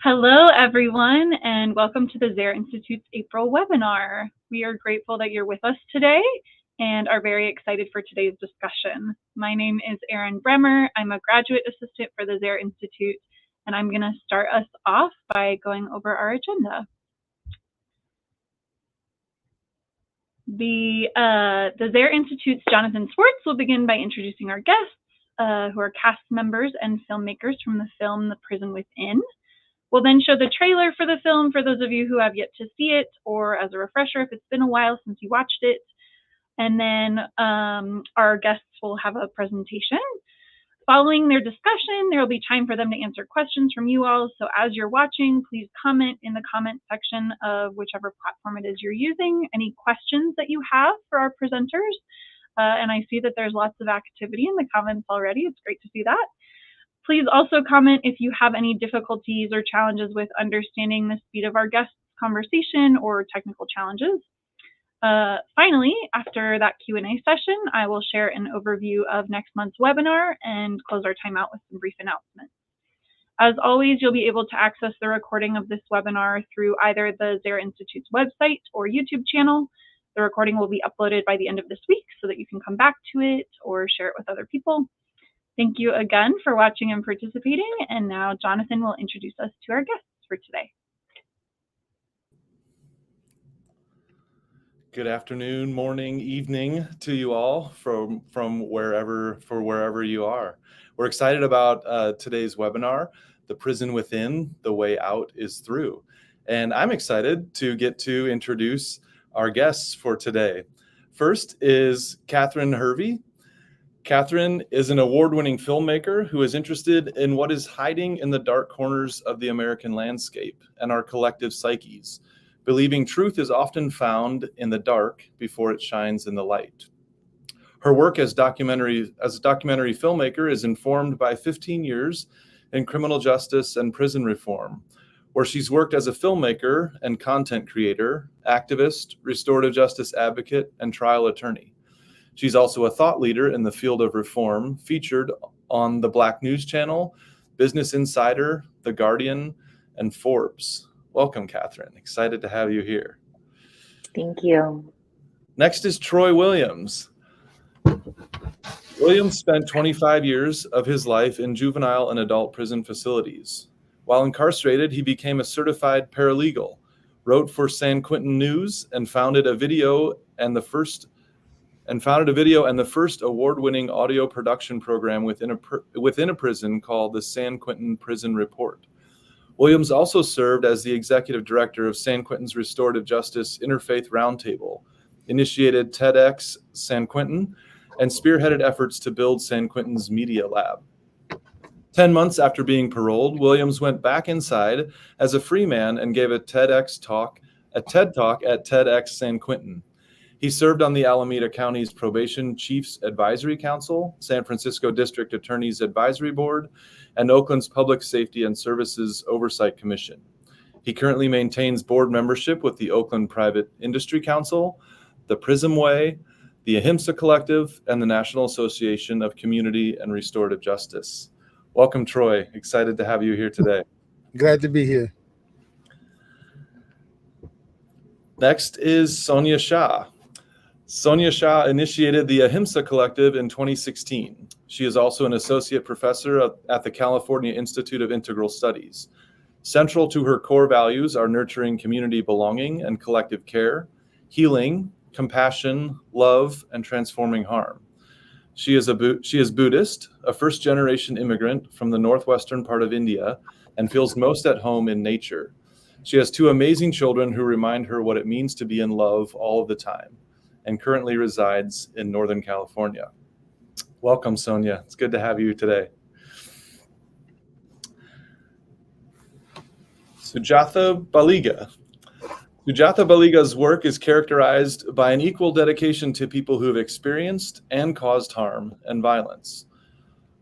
Hello, everyone, and welcome to the Zaire Institute's April webinar. We are grateful that you're with us today and are very excited for today's discussion. My name is Erin Bremer. I'm a graduate assistant for the Zaire Institute, and I'm going to start us off by going over our agenda. The Zaire Institute's Jonathan Swartz will begin by introducing our guests, who are cast members and filmmakers from the film The Prison Within. We'll then show the trailer for the film for those of you who have yet to see it, or as a refresher if it's been a while since you watched it. And then our guests will have a presentation. Following their discussion, there will be time for them to answer questions from you all. So as you're watching, please comment in the comment section of whichever platform it is you're using, any questions that you have for our presenters. And I see that there's lots of activity in the comments already. It's great to see that. Please also comment if you have any difficulties or challenges with understanding the speed of our guests' conversation or technical challenges. Finally, after that Q&A session, I will share an overview of next month's webinar and close our time out with some brief announcements. As always, you'll be able to access the recording of this webinar through either the Zaire Institute's website or YouTube channel. The recording will be uploaded by the end of this week so that you can come back to it or share it with other people. Thank you again for watching and participating. And now Jonathan will introduce us to our guests for today. Good afternoon, morning, evening to you all from wherever you are. We're excited about today's webinar, The Prison Within, The Way Out is Through. And I'm excited to get to introduce our guests for today. First is Catherine Hervey. Catherine is an award-winning filmmaker who is interested in what is hiding in the dark corners of the American landscape and our collective psyches, believing truth is often found in the dark before it shines in the light. Her work as a documentary filmmaker is informed by 15 years in criminal justice and prison reform, where she's worked as a filmmaker and content creator, activist, restorative justice advocate, and trial attorney. She's also a thought leader in the field of reform, featured on the Black News Channel, Business Insider, The Guardian, and Forbes. Welcome, Catherine. Excited to have you here. Thank you. Next is Troy Williams. Williams spent 25 years of his life in juvenile and adult prison facilities. While incarcerated, he became a certified paralegal, wrote for San Quentin News, and founded a video and the first award-winning audio production program within a prison called the San Quentin Prison Report. Williams also served as the executive director of San Quentin's Restorative Justice Interfaith Roundtable, initiated TEDx San Quentin, and spearheaded efforts to build San Quentin's Media Lab. 10 months after being paroled, Williams went back inside as a free man and gave a TED talk at TEDx San Quentin. He served on the Alameda County's Probation Chiefs Advisory Council, San Francisco District Attorney's Advisory Board, and Oakland's Public Safety and Services Oversight Commission. He currently maintains board membership with the Oakland Private Industry Council, the Prism Way, the Ahimsa Collective, and the National Association of Community and Restorative Justice. Welcome, Troy. Excited to have you here today. Glad to be here. Next is Sonya Shah. Sonya Shah initiated the Ahimsa Collective in 2016. She is also an associate professor at the California Institute of Integral Studies. Central to her core values are nurturing community belonging and collective care, healing, compassion, love, and transforming harm. She is Buddhist, a first-generation immigrant from the northwestern part of India, and feels most at home in nature. She has two amazing children who remind her what it means to be in love all of the time, and currently resides in Northern California. Welcome, Sonya. It's good to have you today. Sujatha Baliga. Sujatha Baliga's work is characterized by an equal dedication to people who have experienced and caused harm and violence.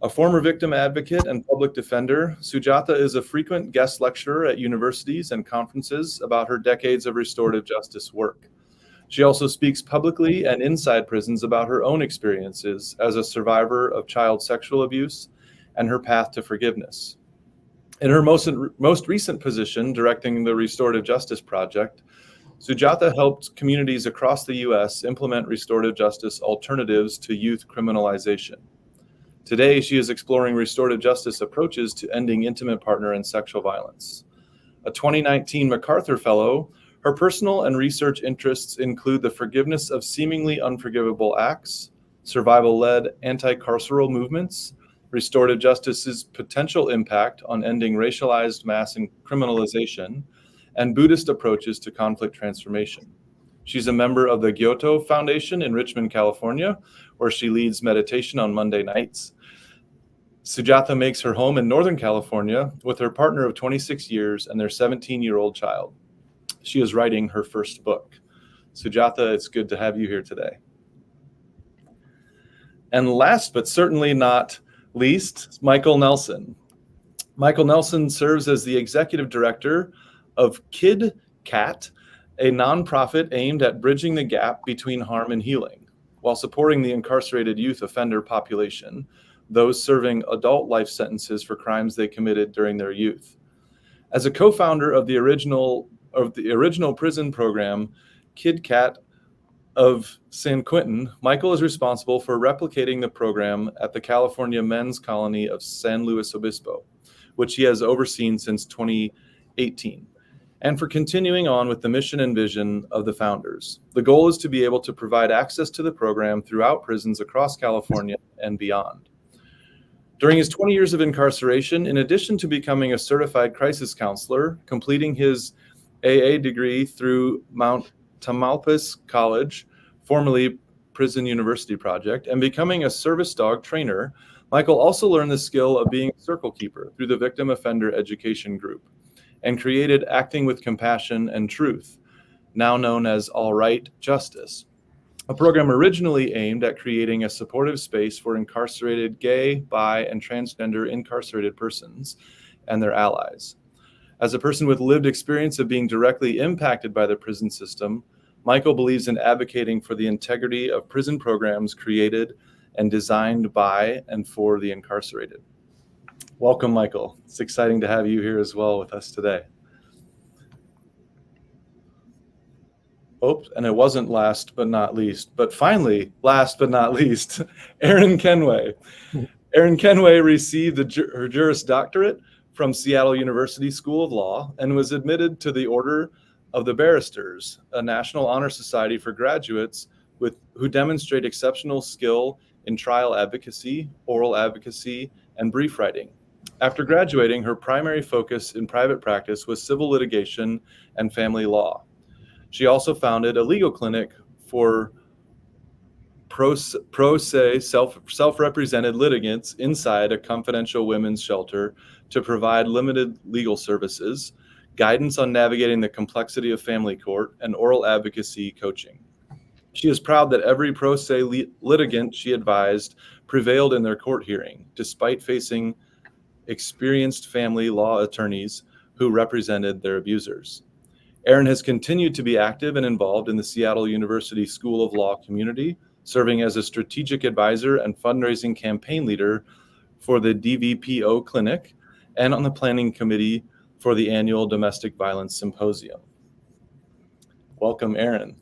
A former victim advocate and public defender, Sujatha is a frequent guest lecturer at universities and conferences about her decades of restorative justice work. She also speaks publicly and inside prisons about her own experiences as a survivor of child sexual abuse and her path to forgiveness. In her most recent position, directing the Restorative Justice Project, Sujatha helped communities across the U.S. implement restorative justice alternatives to youth criminalization. Today, she is exploring restorative justice approaches to ending intimate partner and sexual violence. A 2019 MacArthur Fellow, her personal and research interests include the forgiveness of seemingly unforgivable acts, survival-led anti-carceral movements, restorative justice's potential impact on ending racialized mass criminalization, and Buddhist approaches to conflict transformation. She's a member of the Gyoto Foundation in Richmond, California, where she leads meditation on Monday nights. Sujatha makes her home in Northern California with her partner of 26 years and their 17-year-old child. She is writing her first book. Sujatha, it's good to have you here today. And last but certainly not least, Michael Nelson. Michael Nelson serves as the executive director of Kid Cat, a nonprofit aimed at bridging the gap between harm and healing, while supporting the incarcerated youth offender population, those serving adult life sentences for crimes they committed during their youth. As a co-founder of the original prison program, Kid Cat of San Quentin, Michael is responsible for replicating the program at the California Men's Colony of San Luis Obispo, which he has overseen since 2018, and for continuing on with the mission and vision of the founders. The goal is to be able to provide access to the program throughout prisons across California and beyond. During his 20 years of incarceration, in addition to becoming a certified crisis counselor, completing his AA degree through Mount Tamalpais College, formerly Prison University Project, and becoming a service dog trainer, Michael also learned the skill of being a circle keeper through the Victim Offender Education Group, and created Acting with Compassion and Truth, now known as All Right Justice, a program originally aimed at creating a supportive space for incarcerated gay, bi, and transgender incarcerated persons and their allies. As a person with lived experience of being directly impacted by the prison system, Michael believes in advocating for the integrity of prison programs created and designed by and for the incarcerated. Welcome, Michael. It's exciting to have you here as well with us today. Oh, and it wasn't last but not least, but finally, last but not least, Erin Kenway. Erin Kenway received her Juris Doctorate from Seattle University School of Law and was admitted to the Order of the Barristers, a national honor society for graduates who demonstrate exceptional skill in trial advocacy, oral advocacy, and brief writing. After graduating, her primary focus in private practice was civil litigation and family law. She also founded a legal clinic for pro se self-represented litigants inside a confidential women's shelter to provide limited legal services, guidance on navigating the complexity of family court, and oral advocacy coaching. She is proud that every pro se litigant she advised prevailed in their court hearing, despite facing experienced family law attorneys who represented their abusers. Erin has continued to be active and involved in the Seattle University School of Law community, serving as a strategic advisor and fundraising campaign leader for the DVPO Clinic and on the planning committee for the annual Domestic Violence Symposium. Welcome, Erin.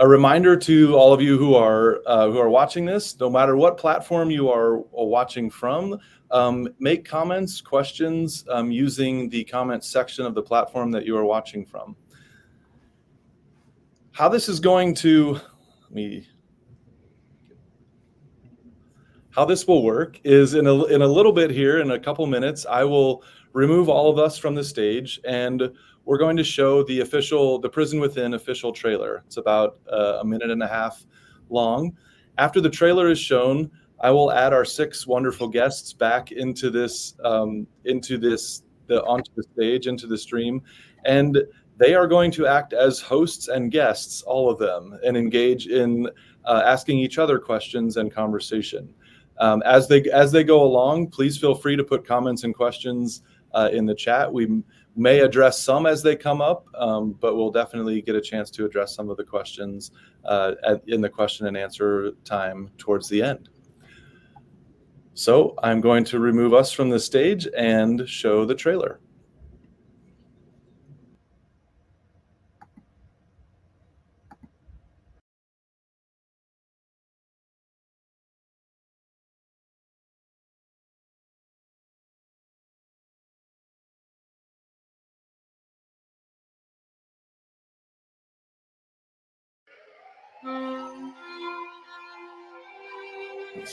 A reminder to all of you who are watching this, no matter what platform you are watching from, make comments, questions using the comments section of the platform that you are watching from. How this is going to, how this will work is in a little bit here, in a couple minutes, I will remove all of us from the stage and we're going to show the Prison Within official trailer. It's about a minute and a half long. After the trailer is shown, I will add our 6 wonderful guests back onto the stage, into the stream, and they are going to act as hosts and guests, all of them, and engage in asking each other questions and conversation. As they go along, please feel free to put comments and questions in the chat. We may address some as they come up, but we'll definitely get a chance to address some of the questions in the question and answer time towards the end. So I'm going to remove us from the stage and show the trailer.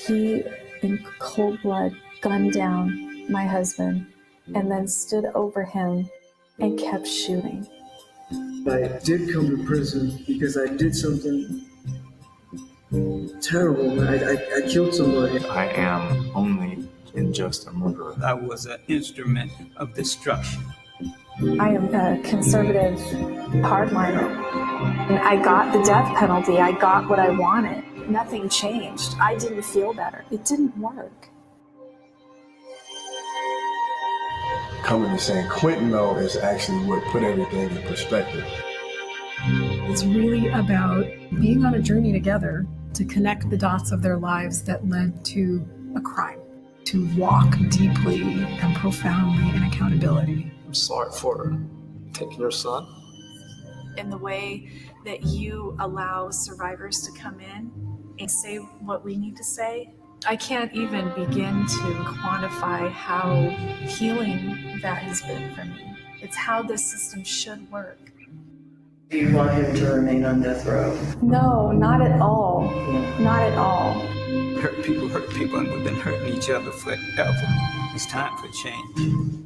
He, in cold blood, gunned down my husband and then stood over him and kept shooting. I did come to prison because I did something terrible. I killed somebody. I am only in just a murderer. I was an instrument of destruction. I am a conservative hardliner. And I got the death penalty. I got what I wanted. Nothing changed. I didn't feel better. It didn't work. Coming to San Quentin, though, is actually what put everything in perspective. It's really about being on a journey together to connect the dots of their lives that led to a crime, to walk deeply and profoundly in accountability. I'm sorry for taking your son. In the way that you allow survivors to come in and say what we need to say, I can't even begin to quantify how healing that has been for me. It's how this system should work. Do you want him to remain on death row? No, not at all. Not at all. Hurt people, and we've been hurting each other forever. It's time for change.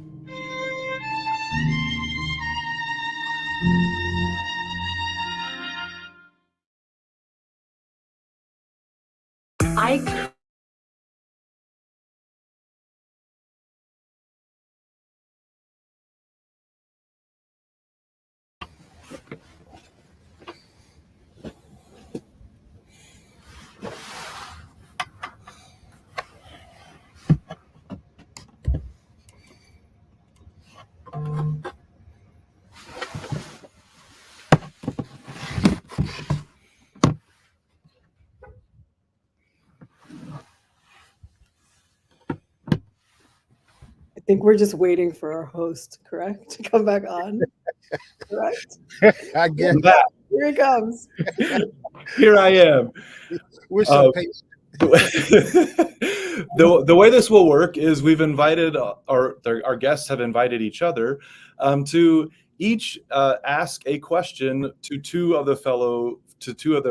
I think we're just waiting for our host, correct? To come back on. Correct? I guess that. Here he comes. Here I am. We're so patient. The way this will work is we've invited our guests have invited each other to each ask a question to two of their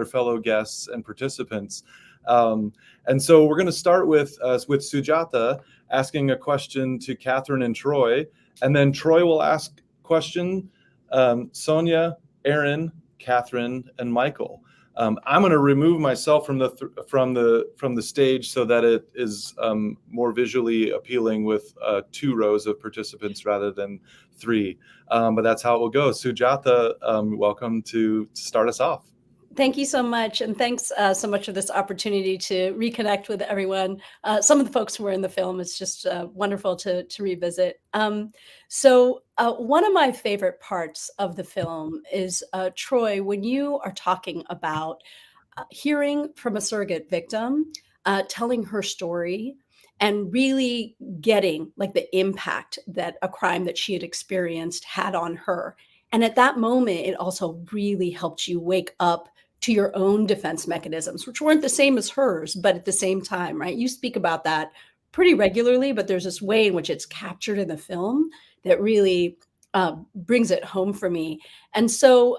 fellow guests and participants. And so we're going to start with Sujatha asking a question to Catherine and Troy, and then Troy will ask question Sonya, Aaron, Catherine, and Michael. I'm going to remove myself from the stage so that it is more visually appealing with 2 rows of participants rather than 3. But that's how it will go. Sujatha, welcome to start us off. Thank you so much. And thanks so much for this opportunity to reconnect with everyone. Some of the folks who were in the film, it's just wonderful to revisit. So one of my favorite parts of the film is, Troy, when you are talking about hearing from a surrogate victim, telling her story, and really getting like the impact that a crime that she had experienced had on her. And at that moment, it also really helped you wake up to your own defense mechanisms, which weren't the same as hers, but at the same time, right? You speak about that pretty regularly, but there's this way in which it's captured in the film that really brings it home for me. And so,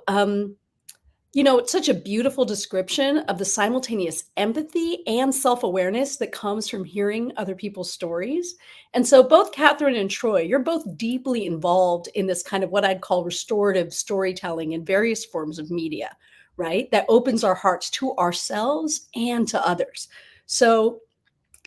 it's such a beautiful description of the simultaneous empathy and self-awareness that comes from hearing other people's stories. And so both Catherine and Troy, you're both deeply involved in this kind of what I'd call restorative storytelling in various forms of media, right? That opens our hearts to ourselves and to others. So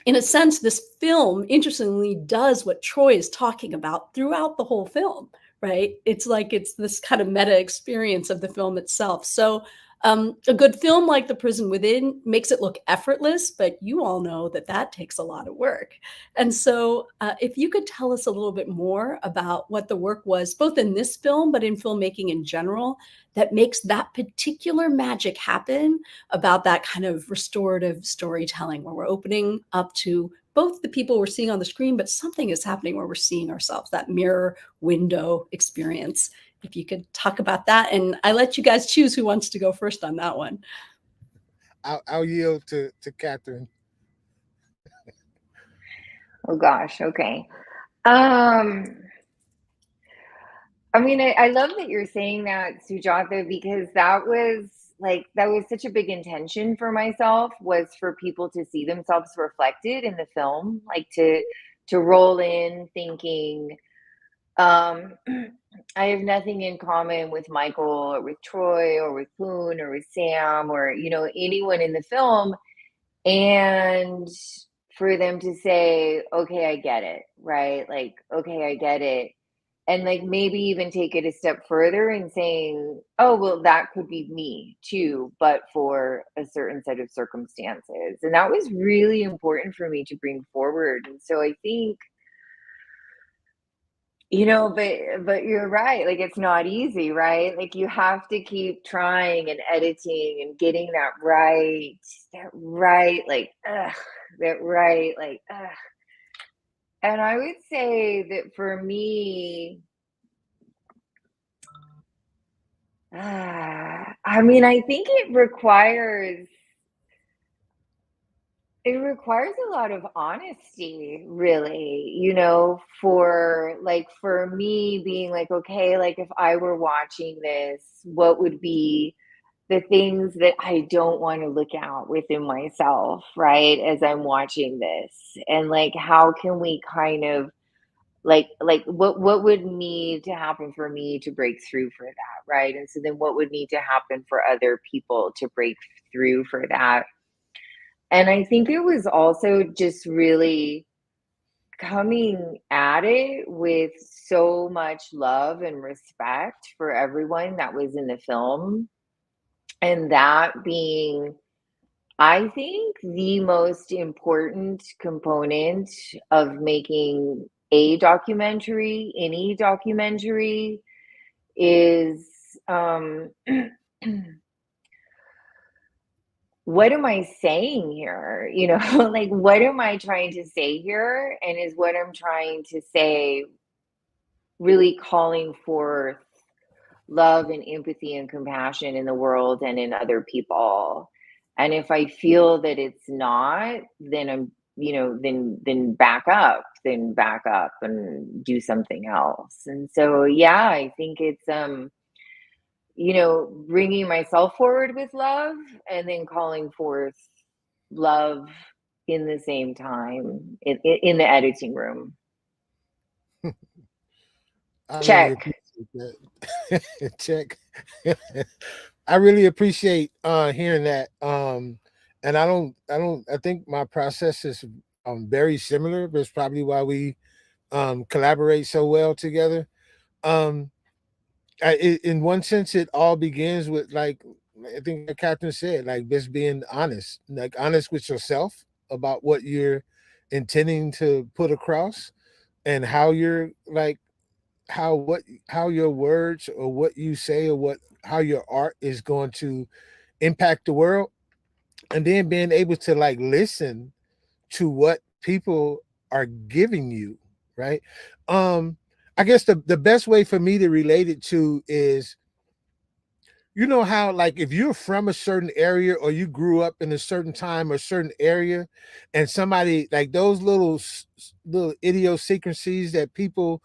in a sense, this film, interestingly, does what Troy is talking about throughout the whole film, right? It's like it's this kind of meta experience of the film itself. So a good film like The Prison Within makes it look effortless, but you all know that that takes a lot of work. And so if you could tell us a little bit more about what the work was, both in this film, but in filmmaking in general, that makes that particular magic happen about that kind of restorative storytelling where we're opening up to both the people we're seeing on the screen, but something is happening where we're seeing ourselves, that mirror window experience. If you could talk about that, and I let you guys choose who wants to go first on that one. I'll yield to Catherine. Oh gosh, okay. I mean, I love that you're saying that, Sujatha, because that was such a big intention for myself, was for people to see themselves reflected in the film, like to roll in thinking, I have nothing in common with Michael or with Troy or with Poon or with Sam or, you know, anyone in the film. And for them to say, okay, I get it, right? Like, okay, I get it. And like maybe even take it a step further and saying, oh, well, that could be me too, but for a certain set of circumstances. And that was really important for me to bring forward. And so I think, you know, but you're right. Like, it's not easy, right? Like, you have to keep trying and editing and getting that right, like, And I would say that for me, I mean, I think it requires a lot of honesty, really, you know, for me being like, okay, like if I were watching this, what would be the things that I don't want to look at within myself, right? As I'm watching this, and like, how can we kind of like what would need to happen for me to break through for that, right? And so then what would need to happen for other people to break through for that? And I think it was also just really coming at it with so much love and respect for everyone that was in the film. And that being, I think, the most important component of making a documentary, any documentary, is what am I saying here? You know, like, what am I trying to say here? And is what I'm trying to say really calling forth love and empathy and compassion in the world and in other people? And if I feel that it's not, then I'm, you know, then back up and do something else. And so, yeah, I think it's, you know, bringing myself forward with love and then calling forth love in the same time in the editing room. Check. Really that. Check. I really appreciate hearing that. And I think my process is very similar, but it's probably why we collaborate so well together. In one sense, it all begins with, like, I think the captain said, like, just being honest, like honest with yourself about what you're intending to put across, and how you're like, how your words or what you say or how your art is going to impact the world, and then being able to like listen to what people are giving you, right? I guess the best way for me to relate it to is, you know how, like, if you're from a certain area or you grew up in a certain time or certain area, and somebody, like, those little idiosyncrasies that people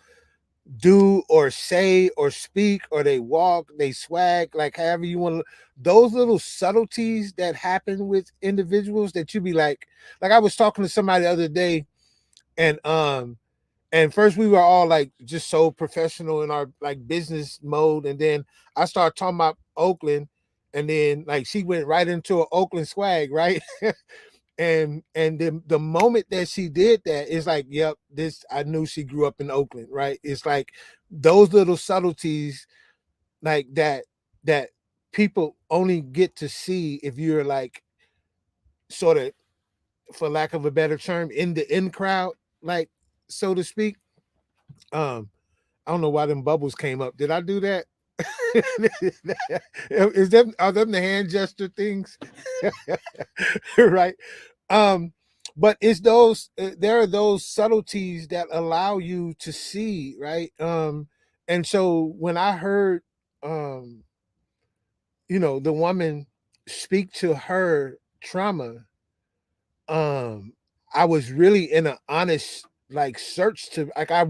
do or say or speak, or they walk, they swag, like however you want to, those little subtleties that happen with individuals that you be like I was talking to somebody the other day, and first we were all like just so professional in our like business mode, and then I started talking about Oakland, and then like she went right into an Oakland swag, right? And then the moment that she did that, it's like, yep, this, I knew she grew up in Oakland, right? It's like those little subtleties like that people only get to see if you're like sort of, for lack of a better term, in the in crowd, like, so to speak. I don't know why them bubbles came up. Did I do that? Are them the hand gesture things? Right. but it's those there are those subtleties that allow you to see, right? And so when I heard the woman speak to her trauma, I was really in an honest like search to like I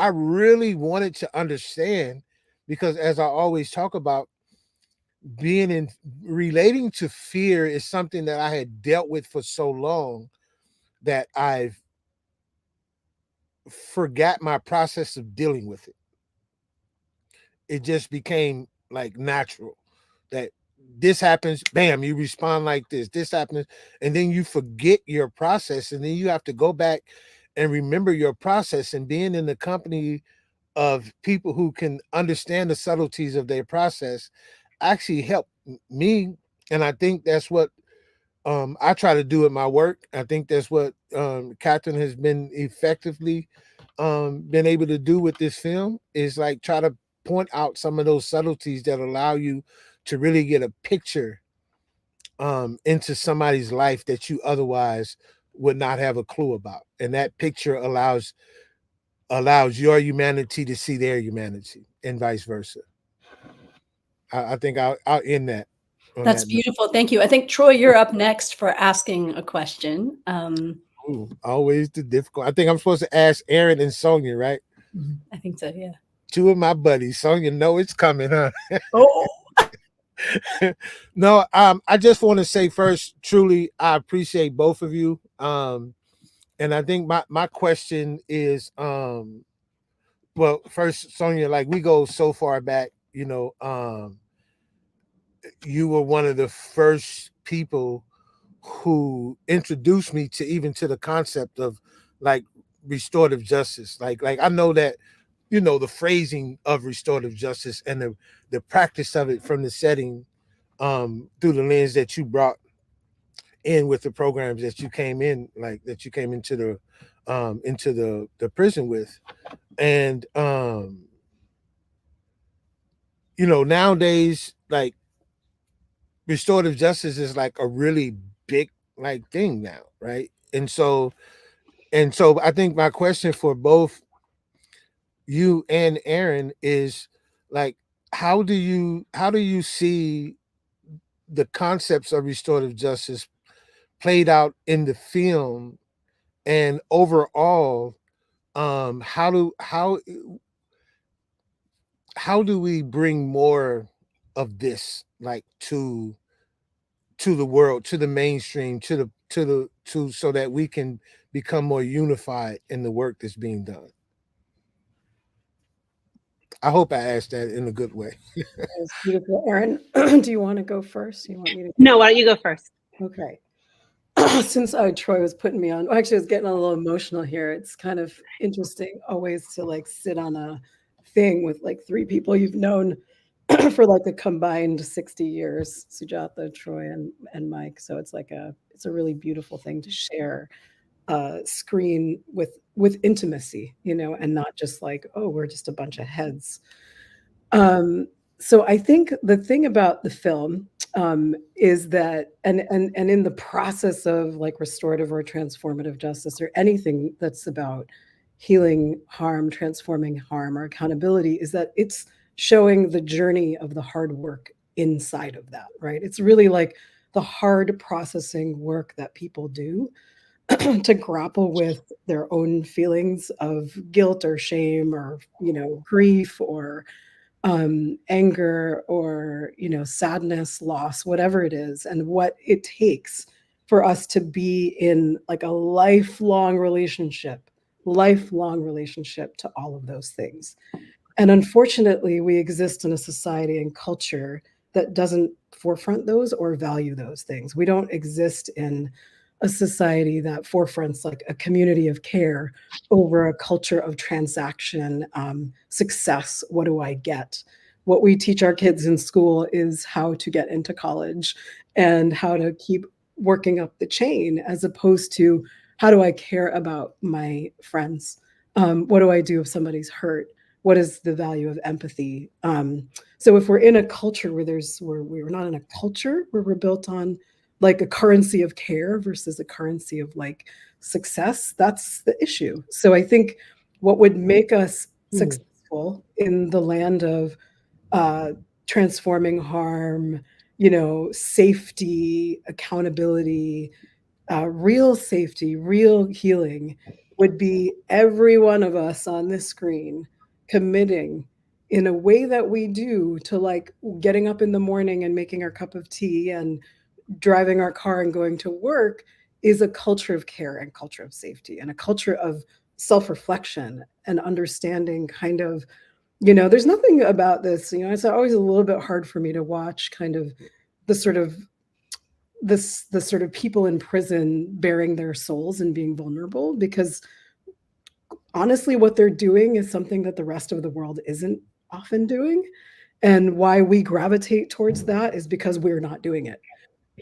really wanted to understand, because as I always talk about, being in relating to fear is something that I had dealt with for so long that I've forgot my process of dealing with it. It just became like natural that this happens, bam, you respond like this happens, and then you forget your process, and then you have to go back and remember your process. And being in the company of people who can understand the subtleties of their process actually helped me. And I think that's what I try to do at my work. I think that's what Catherine has been effectively been able to do with this film, is like try to point out some of those subtleties that allow you to really get a picture into somebody's life that you otherwise would not have a clue about. And that picture allows your humanity to see their humanity, and vice versa. I think I'll end that. That's beautiful. Thank you. I think, Troy, you're up next for asking a question. Ooh, always the difficult. I think I'm supposed to ask Aaron and Sonya, right? I think so, yeah. Two of my buddies. Sonya, know it's coming, huh? Oh. No, I just want to say first, truly, I appreciate both of you. And I think my question is, well, first, Sonya, like we go so far back, you were one of the first people who introduced me to even to the concept of like restorative justice. Like I know that, the phrasing of restorative justice and the practice of it from the setting through the lens that you brought in with the programs that you came in, like that you came into the prison with. And nowadays, like restorative justice is like a really big like thing now, right? And so I think my question for both you and Aaron is like, how do you see the concepts of restorative justice played out in the film, and overall, how do we bring more of this like to the world, to the mainstream, to so that we can become more unified in the work that's being done? I hope I asked that in a good way. That's beautiful. Aaron, do you want to go first? You want me to? No, why don't you go first? Okay. Since Troy was putting me on, actually I was getting a little emotional here. It's kind of interesting always to like sit on a thing with like three people you've known for like a combined 60 years, Sujatha, Troy, and Mike. So it's like it's a really beautiful thing to share screen with intimacy, and not just like, oh, we're just a bunch of heads. So I think the thing about the film is that, and in the process of like restorative or transformative justice or anything that's about healing harm, transforming harm, or accountability, is that it's showing the journey of the hard work inside of that, right? It's really like the hard processing work that people do to grapple with their own feelings of guilt or shame or, grief or anger or, sadness, loss, whatever it is, and what it takes for us to be in like a lifelong relationship to all of those things. And unfortunately, we exist in a society and culture that doesn't forefront those or value those things. We don't exist in a society that forefronts like a community of care over a culture of transaction, success. What do I get? What we teach our kids in school is how to get into college and how to keep working up the chain, as opposed to how do I care about my friends? What do I do if somebody's hurt? What is the value of empathy? So if we're in a culture where we're not in a culture where we're built on like a currency of care versus a currency of like success. That's the issue. So I think what would make us successful in the land of transforming harm, safety, accountability, real safety, real healing would be every one of us on this screen committing in a way that we do to like getting up in the morning and making our cup of tea and driving our car and going to work is a culture of care and culture of safety and a culture of self-reflection and understanding kind of, there's nothing about this, it's always a little bit hard for me to watch kind of the sort of people in prison bearing their souls and being vulnerable, because honestly, what they're doing is something that the rest of the world isn't often doing. And why we gravitate towards that is because we're not doing it,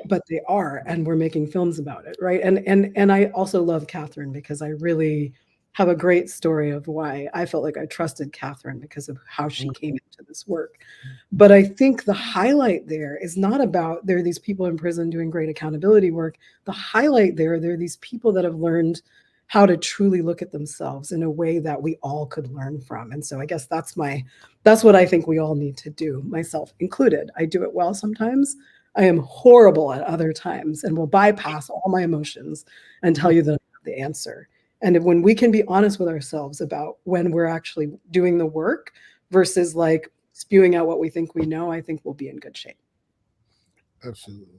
but they are, and we're making films about it, right? And I also love Catherine because I really have a great story of why I felt like I trusted Catherine because of how she came into this work. But I think the highlight there is not about there are these people in prison doing great accountability work. The highlight there are these people that have learned how to truly look at themselves in a way that we all could learn from. And so I guess that's what I think we all need to do, myself included. I do it well sometimes. I am horrible at other times and will bypass all my emotions and tell you that I have the answer. And when we can be honest with ourselves about when we're actually doing the work versus like spewing out what we think we know, I think we'll be in good shape. Absolutely.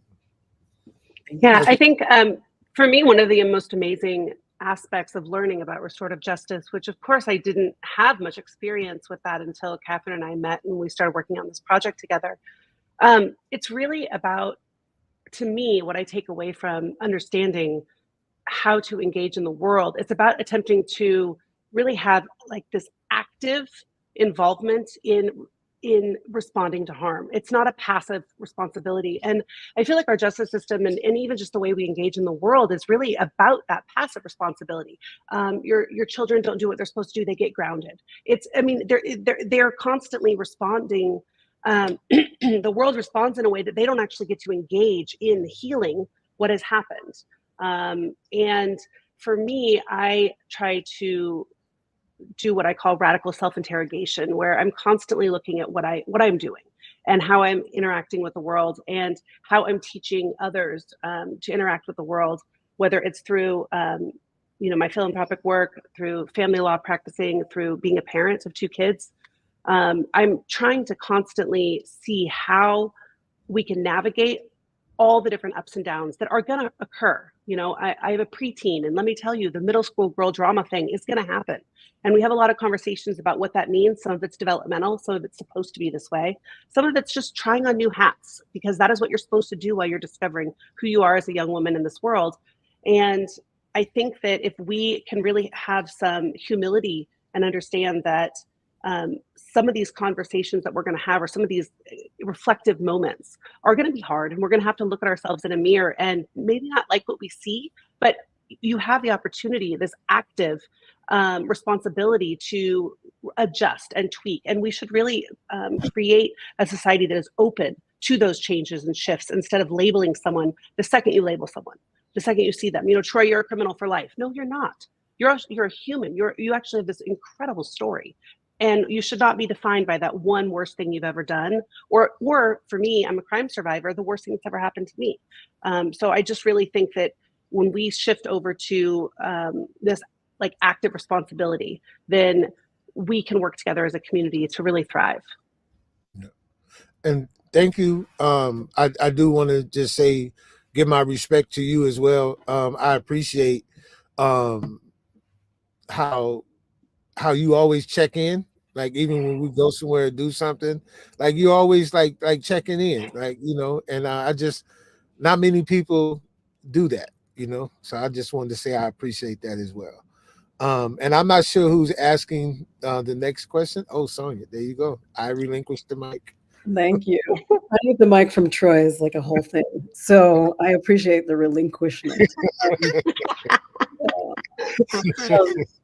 Yeah, I think for me, one of the most amazing aspects of learning about restorative justice, which of course I didn't have much experience with that until Catherine and I met and we started working on this project together. It's really about, to me, what I take away from understanding how to engage in the world. It's about attempting to really have like this active involvement in responding to harm. It's not a passive responsibility. And I feel like our justice system and even just the way we engage in the world is really about that passive responsibility. Your children don't do what they're supposed to do, they get grounded. They're constantly responding. The world responds in a way that they don't actually get to engage in healing what has happened. And for me, I try to do what I call radical self-interrogation, where I'm constantly looking at what I'm doing and how I'm interacting with the world and how I'm teaching others to interact with the world, whether it's through my philanthropic work, through family law practicing, through being a parent of 2 kids. I'm trying to constantly see how we can navigate all the different ups and downs that are going to occur. I have a preteen, and let me tell you, the middle school girl drama thing is going to happen. And we have a lot of conversations about what that means. Some of it's developmental, some of it's supposed to be this way. Some of it's just trying on new hats, because that is what you're supposed to do while you're discovering who you are as a young woman in this world. And I think that if we can really have some humility and understand that some of these conversations that we're going to have, or some of these reflective moments, are going to be hard, and we're going to have to look at ourselves in a mirror and maybe not like what we see, but you have the opportunity, this active responsibility to adjust and tweak. And we should really create a society that is open to those changes and shifts, instead of labeling someone the second you label someone, the second you see them. Troy, you're a criminal for life. No, you're not. You're a human. You actually have this incredible story. And you should not be defined by that one worst thing you've ever done. Or for me, I'm a crime survivor, the worst thing that's ever happened to me. So I just really think that when we shift over to this like active responsibility, then we can work together as a community to really thrive. Yeah. And thank you. I do want to just say, give my respect to you as well. I appreciate how you always check in. Like, even when we go somewhere and do something, like you always like checking in, and I just, not many people do that, so I just wanted to say I appreciate that as well. And I'm not sure who's asking the next question. Oh, Sonya, there you go. I relinquished the mic. Thank you. I need the mic from Troy is like a whole thing. So I appreciate the relinquishment. So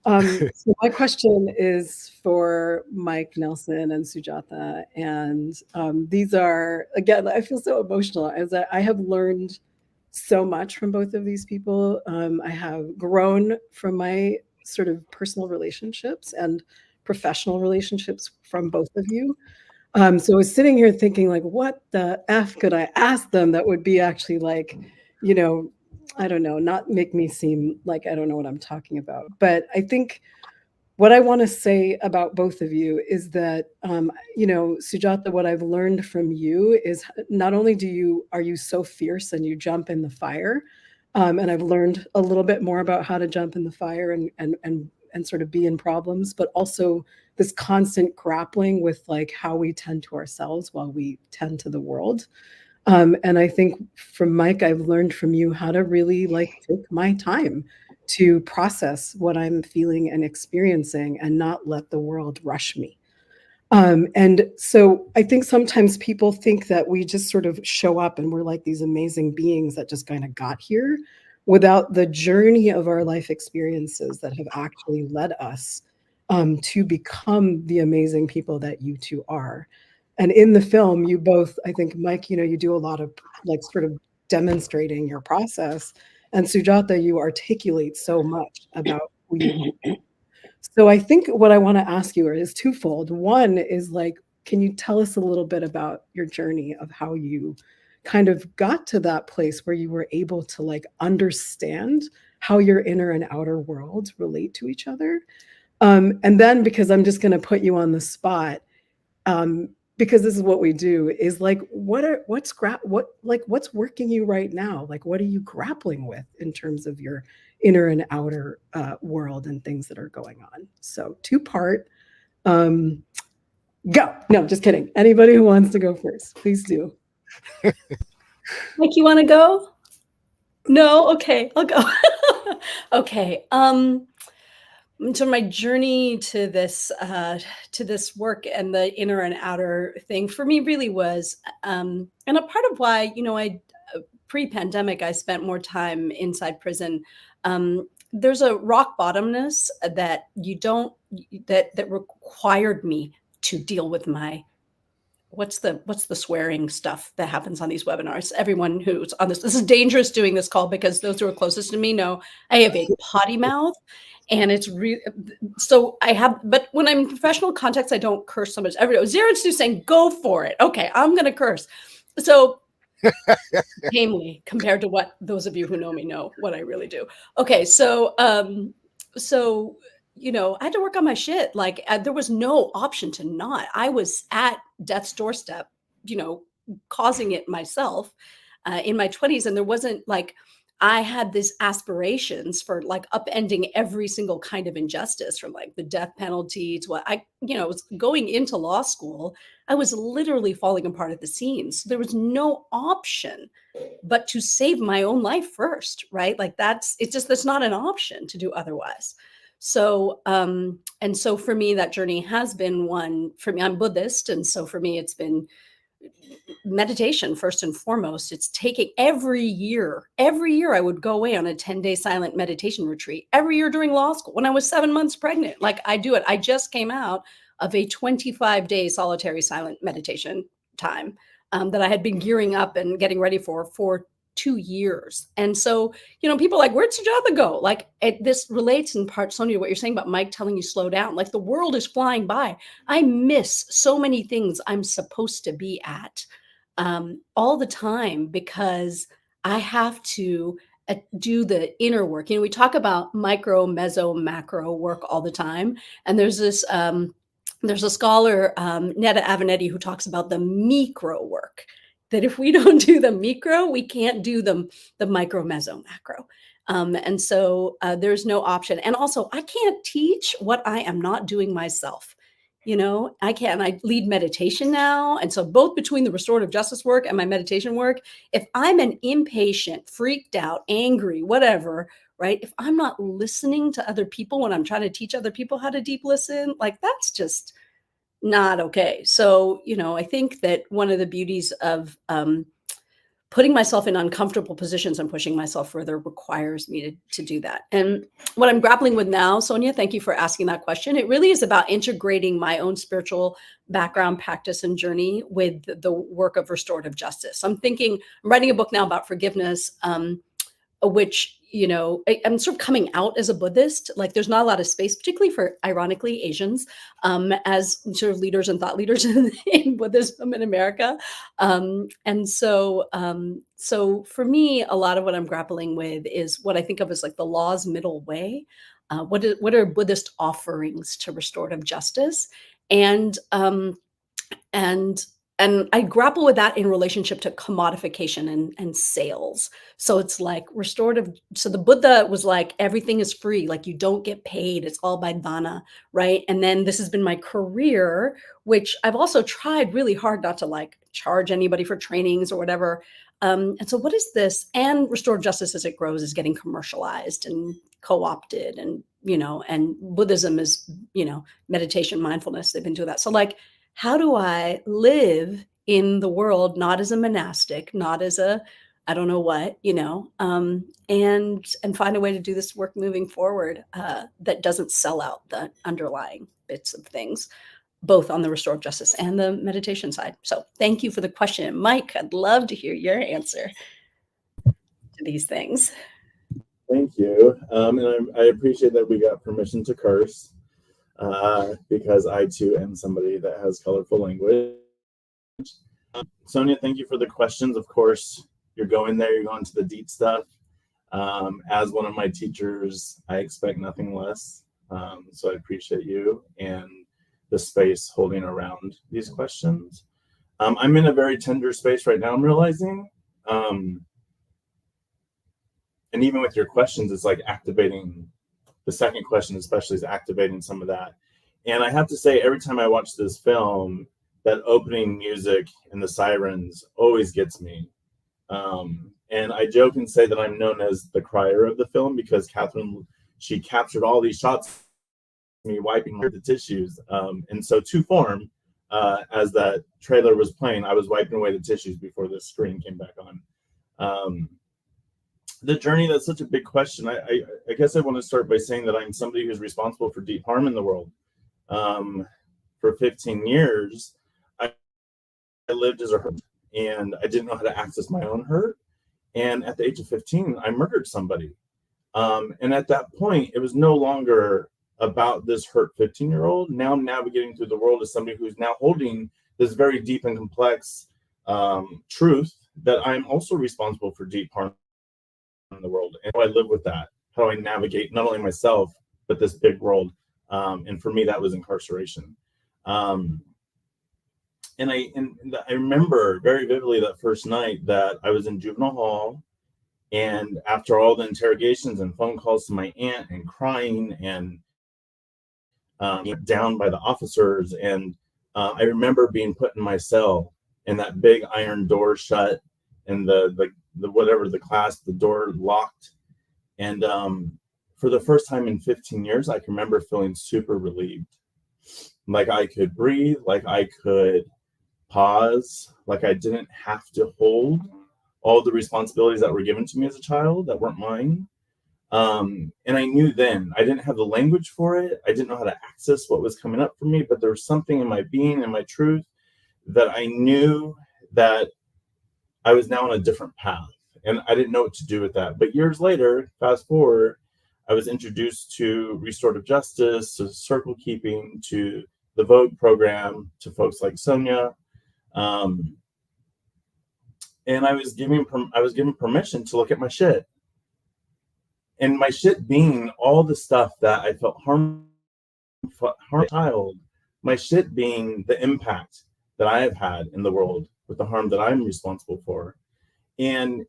So my question is for Mike Nelson and Sujatha, and these are, again, I feel so emotional as I have learned so much from both of these people. I have grown from my sort of personal relationships and professional relationships from both of you. So I was sitting here thinking, like, what the F could I ask them that would be actually like, you know, I don't know, not make me seem like I don't know what I'm talking about. But I think what I want to say about both of you is that, Sujatha, what I've learned from you is not only are you so fierce and you jump in the fire, and I've learned a little bit more about how to jump in the fire and sort of be in problems, but also this constant grappling with like how we tend to ourselves while we tend to the world. And I think from Mike, I've learned from you how to really like take my time to process what I'm feeling and experiencing and not let the world rush me. And so I think sometimes people think that we just sort of show up and we're like these amazing beings that just kind of got here without the journey of our life experiences that have actually led us to become the amazing people that you two are. And in the film, you both, I think, Mike, you do a lot of like sort of demonstrating your process. And Sujatha, you articulate so much about who you are. So I think what I want to ask you is twofold. One is like, can you tell us a little bit about your journey of how you kind of got to that place where you were able to like understand how your inner and outer worlds relate to each other? And then, because I'm just going to put you on the spot, because this is what we do, is like, what's working you right now? Like, what are you grappling with in terms of your inner and outer world and things that are going on? So two-part. Go. No, just kidding. Anybody who wants to go first, please do. Mike, you want to go? No? Okay, I'll go. Okay. So my journey to this work and the inner and outer thing for me really was, and a part of why, I pre-pandemic I spent more time inside prison. There's a rock bottomness that that required me to deal with my what's the swearing stuff that happens on these webinars. Everyone who's on this is dangerous doing this call, because those who are closest to me know I have a potty mouth. And it's really, so but when I'm in professional context, I don't curse so much. Zaren's just saying, go for it. Okay, I'm going to curse. So tamely compared to what those of you who know me know what I really do. Okay, so, I had to work on my shit. Like there was no option to not. I was at death's doorstep, causing it myself in my 20s. And there wasn't like, I had these aspirations for like upending every single kind of injustice, from like the death penalty to what was going into law school. I was literally falling apart at the seams. There was no option but to save my own life first, right? Like that's not an option to do otherwise. So, and so for me, that journey has been one for me. I'm Buddhist. And so for me, it's been meditation first and foremost. It's taking every year I would go away on a 10-day silent meditation retreat every year during law school when I was 7 months pregnant. Like I do it. I just came out of a 25-day solitary silent meditation time that I had been gearing up and getting ready for 2 years. And so, people are like, where'd Sujatha go? Like this relates in part, Sonya, what you're saying about Mike telling you slow down. Like the world is flying by. I miss so many things I'm supposed to be at all the time, because I have to do the inner work. We talk about micro, meso, macro work all the time. And there's this, there's a scholar, Netta Avenetti, who talks about the micro work, that if we don't do the micro, we can't do the micro, meso, macro. And so there's no option. And also, I can't teach what I am not doing myself. I can't. I lead meditation now. And so both between the restorative justice work and my meditation work, if I'm an impatient, freaked out, angry, whatever, right? If I'm not listening to other people when I'm trying to teach other people how to deep listen, like that's just not okay. So, I think that one of the beauties of putting myself in uncomfortable positions and pushing myself further requires me to do that. And what I'm grappling with now, Sonya, thank you for asking that question. It really is about integrating my own spiritual background, practice, and journey with the work of restorative justice. I'm writing a book now about forgiveness, which, I'm sort of coming out as a Buddhist. Like, there's not a lot of space, particularly for, ironically, Asians, as sort of leaders and thought leaders in Buddhism in America. And so for me, a lot of what I'm grappling with is what I think of as like the law's middle way. What are Buddhist offerings to restorative justice? And I grapple with that in relationship to commodification and sales. So it's like restorative. So the Buddha was like, everything is free. Like, you don't get paid. It's all by dana, right? And then this has been my career, which I've also tried really hard not to like charge anybody for trainings or whatever. And so what is this? And restorative justice, as it grows, is getting commercialized and co-opted, and Buddhism is, meditation, mindfulness. They've been doing that. So like, how do I live in the world, not as a monastic, not as a, I don't know what, and find a way to do this work moving forward that doesn't sell out the underlying bits of things, both on the restorative justice and the meditation side. So thank you for the question. Mike, I'd love to hear your answer to these things. Thank you. And I appreciate that we got permission to curse. Because I too am somebody that has colorful language. Sonya, thank you for the questions. Of course, you're going to the deep stuff. As one of my teachers, I expect nothing less. So I appreciate you and the space holding around these questions. I'm in a very tender space right now, I'm realizing. And even with your questions, it's like activating. The second question especially is activating some of that. And I have to say, every time I watch this film, that opening music and the sirens always gets me. And I joke and say that I'm known as the crier of the film because Catherine, she captured all these shots of me wiping the tissues. And so to form, as that trailer was playing, I was wiping away the tissues before the screen came back on. The journey, that's such a big question. I guess I want to start by saying that I'm somebody who's responsible for deep harm in the world. For 15 years, I lived as a hurt, and I didn't know how to access my own hurt. And at the age of 15, I murdered somebody. And at that point, it was no longer about this hurt 15-year-old. Now I'm navigating through the world as somebody who's now holding this very deep and complex truth that I'm also responsible for deep harm in the world. And how do I live with that? How do I navigate not only myself, but this big world? And for me, that was incarceration. And I remember very vividly that first night that I was in juvenile hall, and after all the interrogations and phone calls to my aunt and crying and down by the officers, and I remember being put in my cell and that big iron door shut and the door locked. And for the first time in 15 years, I can remember feeling super relieved. Like I could breathe, like I could pause, like I didn't have to hold all the responsibilities that were given to me as a child that weren't mine. And I knew then, I didn't have the language for it. I didn't know how to access what was coming up for me, but there was something in my being and my truth that I knew that I was now on a different path, and I didn't know what to do with that. But years later, fast forward, I was introduced to restorative justice, to circle keeping, to the Vogue program, to folks like Sonya. And I was given permission to look at my shit. And my shit being all the stuff that I felt harm child, my shit being the impact that I have had in the world with the harm that I'm responsible for. And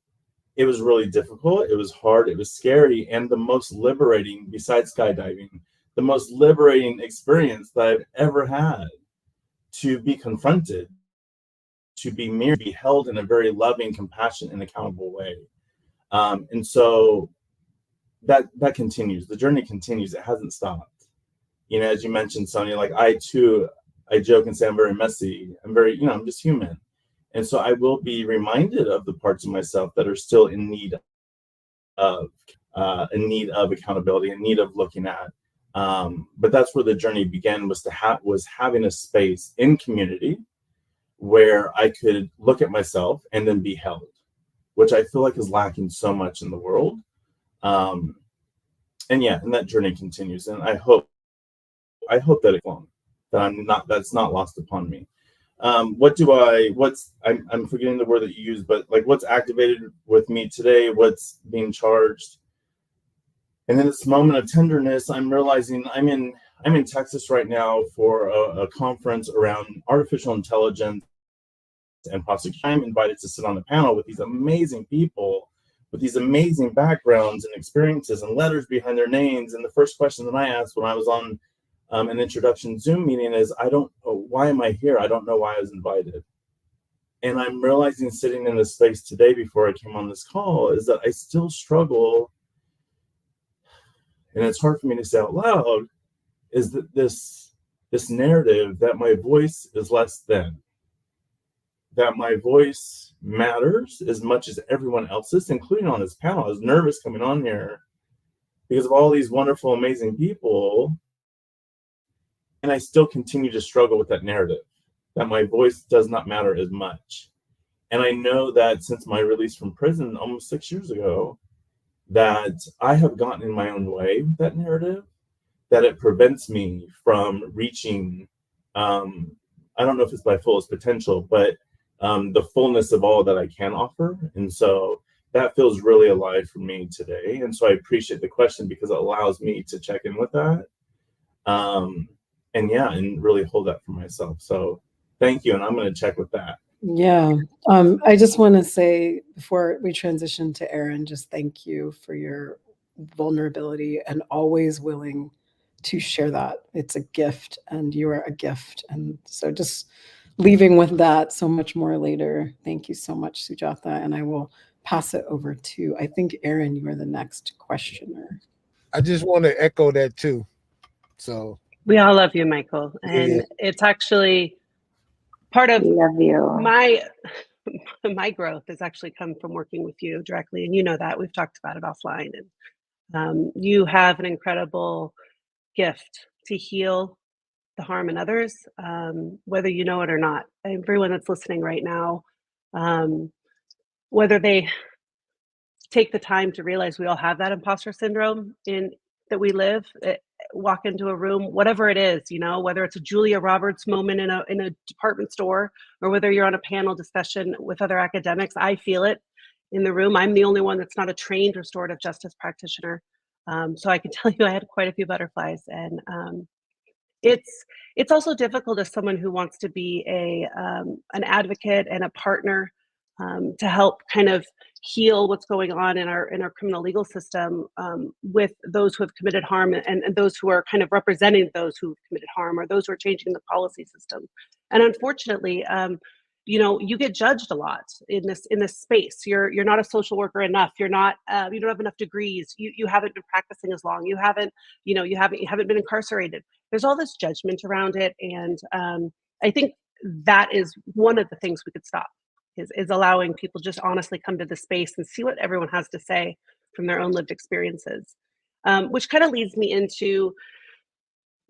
it was really difficult. It was hard. It was scary. And the most liberating, besides skydiving, the most liberating experience that I've ever had, to be confronted, to be mirrored, to be held in a very loving, compassionate, and accountable way. And so that continues. The journey continues. It hasn't stopped. You know, as you mentioned, Sonya, like I joke and say I'm very messy. I'm very, I'm just human. And so I will be reminded of the parts of myself that are still in need of accountability, in need of looking at. But that's where the journey began, was having a space in community where I could look at myself and then be held, which I feel like is lacking so much in the world. And that journey continues. And I hope that that's not lost upon me. I'm forgetting the word that you used, but like, what's activated with me today, what's being charged. And in this moment of tenderness, I'm realizing I'm in Texas right now for a conference around artificial intelligence and prosecution. I'm invited to sit on a panel with these amazing people with these amazing backgrounds and experiences and letters behind their names. And the first question that I asked when I was on an introduction Zoom meeting is, why am I here? I don't know why I was invited. And I'm realizing, sitting in this space today before I came on this call, is that I still struggle, and it's hard for me to say out loud, is that this narrative that my voice is less than, that my voice matters as much as everyone else's, including on this panel. I was nervous coming on here because of all these wonderful, amazing people. And I still continue to struggle with that narrative, that my voice does not matter as much. And I know that since my release from prison almost 6 years ago, that I have gotten in my own way with that narrative, that it prevents me from reaching, I don't know if it's my fullest potential, but the fullness of all that I can offer. And so that feels really alive for me today. And so I appreciate the question, because it allows me to check in with that. And really hold that for myself. So thank you. And I'm going to check with that. Yeah. I just want to say, before we transition to Aaron, just thank you for your vulnerability and always willing to share that. It's a gift, and you are a gift. And so just leaving with that, so much more later. Thank you so much, Sujatha. And I will pass it over to, I think, Aaron, you are the next questioner. I just want to echo that too. So we all love you, Michael. And it's actually part of my growth has actually come from working with you directly. And you know that. We've talked about it offline. And you have an incredible gift to heal the harm in others, whether you know it or not. Everyone that's listening right now, whether they take the time to realize we all have that imposter syndrome that we live, walk into a room, whatever it is, whether it's a Julia Roberts moment in a department store, or whether you're on a panel discussion with other academics. I feel it in the room. I'm the only one that's not a trained restorative justice practitioner. So I can tell you I had quite a few butterflies. And it's also difficult as someone who wants to be an advocate and a partner to help kind of heal what's going on in our criminal legal system with those who have committed harm, and those who are kind of representing those who have committed harm, or those who are changing the policy system. And unfortunately, you get judged a lot in this space. You're not a social worker enough. You're not. You don't have enough degrees. You haven't been practicing as long. You haven't been incarcerated. There's all this judgment around it, and I think that is one of the things we could stop. Is allowing people just honestly come to the space and see what everyone has to say from their own lived experiences, which kind of leads me into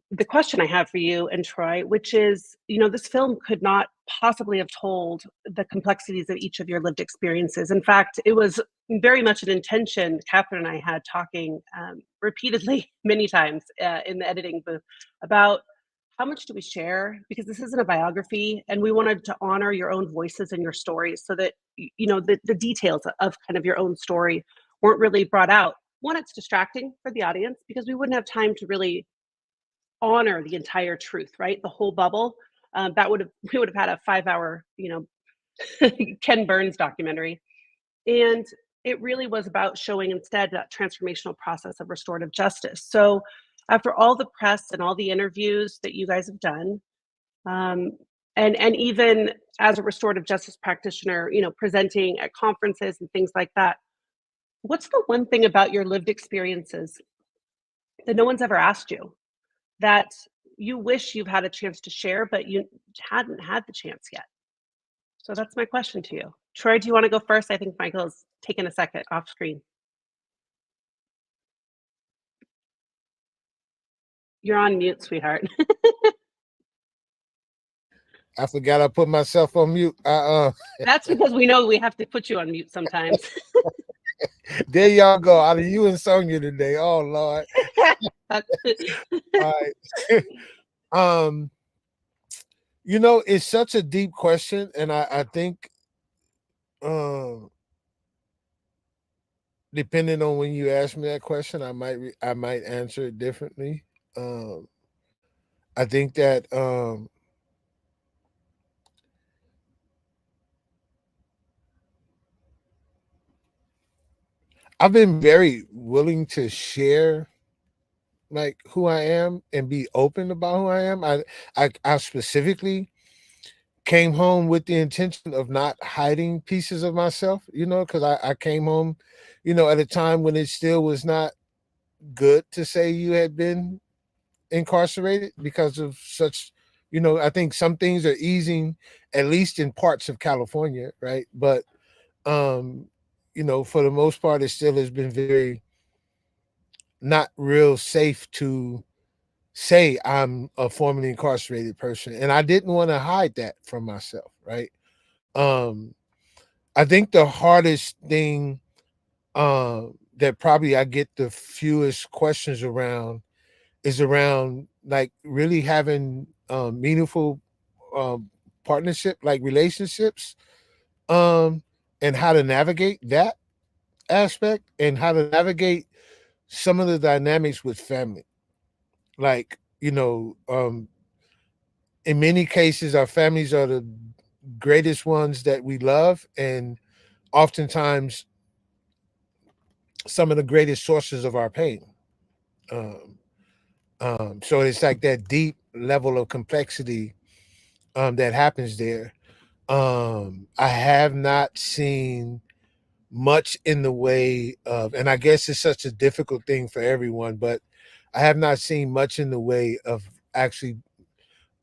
the question I have for you and Troy, which is, this film could not possibly have told the complexities of each of your lived experiences. In fact, it was very much an intention Catherine and I had talking repeatedly many times in the editing booth about how much do we share? Because this isn't a biography, and we wanted to honor your own voices and your stories, so that the details of kind of your own story weren't really brought out. One, it's distracting for the audience because we wouldn't have time to really honor the entire truth, right? The whole bubble. We would have had a 5-hour, Ken Burns documentary, and it really was about showing instead that transformational process of restorative justice. So after all the press and all the interviews that you guys have done, and even as a restorative justice practitioner, presenting at conferences and things like that, what's the one thing about your lived experiences that no one's ever asked you, that you wish you've had a chance to share, but you hadn't had the chance yet? So that's my question to you. Troy, do you want to go first? I think Michael's taking a second off screen. You're on mute, sweetheart. I forgot I put myself on mute. That's because we know we have to put you on mute sometimes. There y'all go. Out of you and Sonya today. Oh Lord. All right. You know, it's such a deep question, and I think depending on when you ask me that question, I might answer it differently. I think that I've been very willing to share like who I am and be open about who I am. I specifically came home with the intention of not hiding pieces of myself, you know, because I came home, you know, at a time when it still was not good to say you had been incarcerated because of such, you know, I think some things are easing, at least in parts of California, right? But you know, for the most part, it still has been very not real safe to say I'm a formerly incarcerated person. And I didn't want to hide that from myself, right? I think the hardest thing that probably I get the fewest questions around is around like really having meaningful partnership, like relationships, and how to navigate that aspect and how to navigate some of the dynamics with family. Like, you know, in many cases, our families are the greatest ones that we love, and oftentimes some of the greatest sources of our pain. So it's like that deep level of complexity that happens there. I have not seen much in the way of, and I guess it's such a difficult thing for everyone, but I have not seen much in the way of actually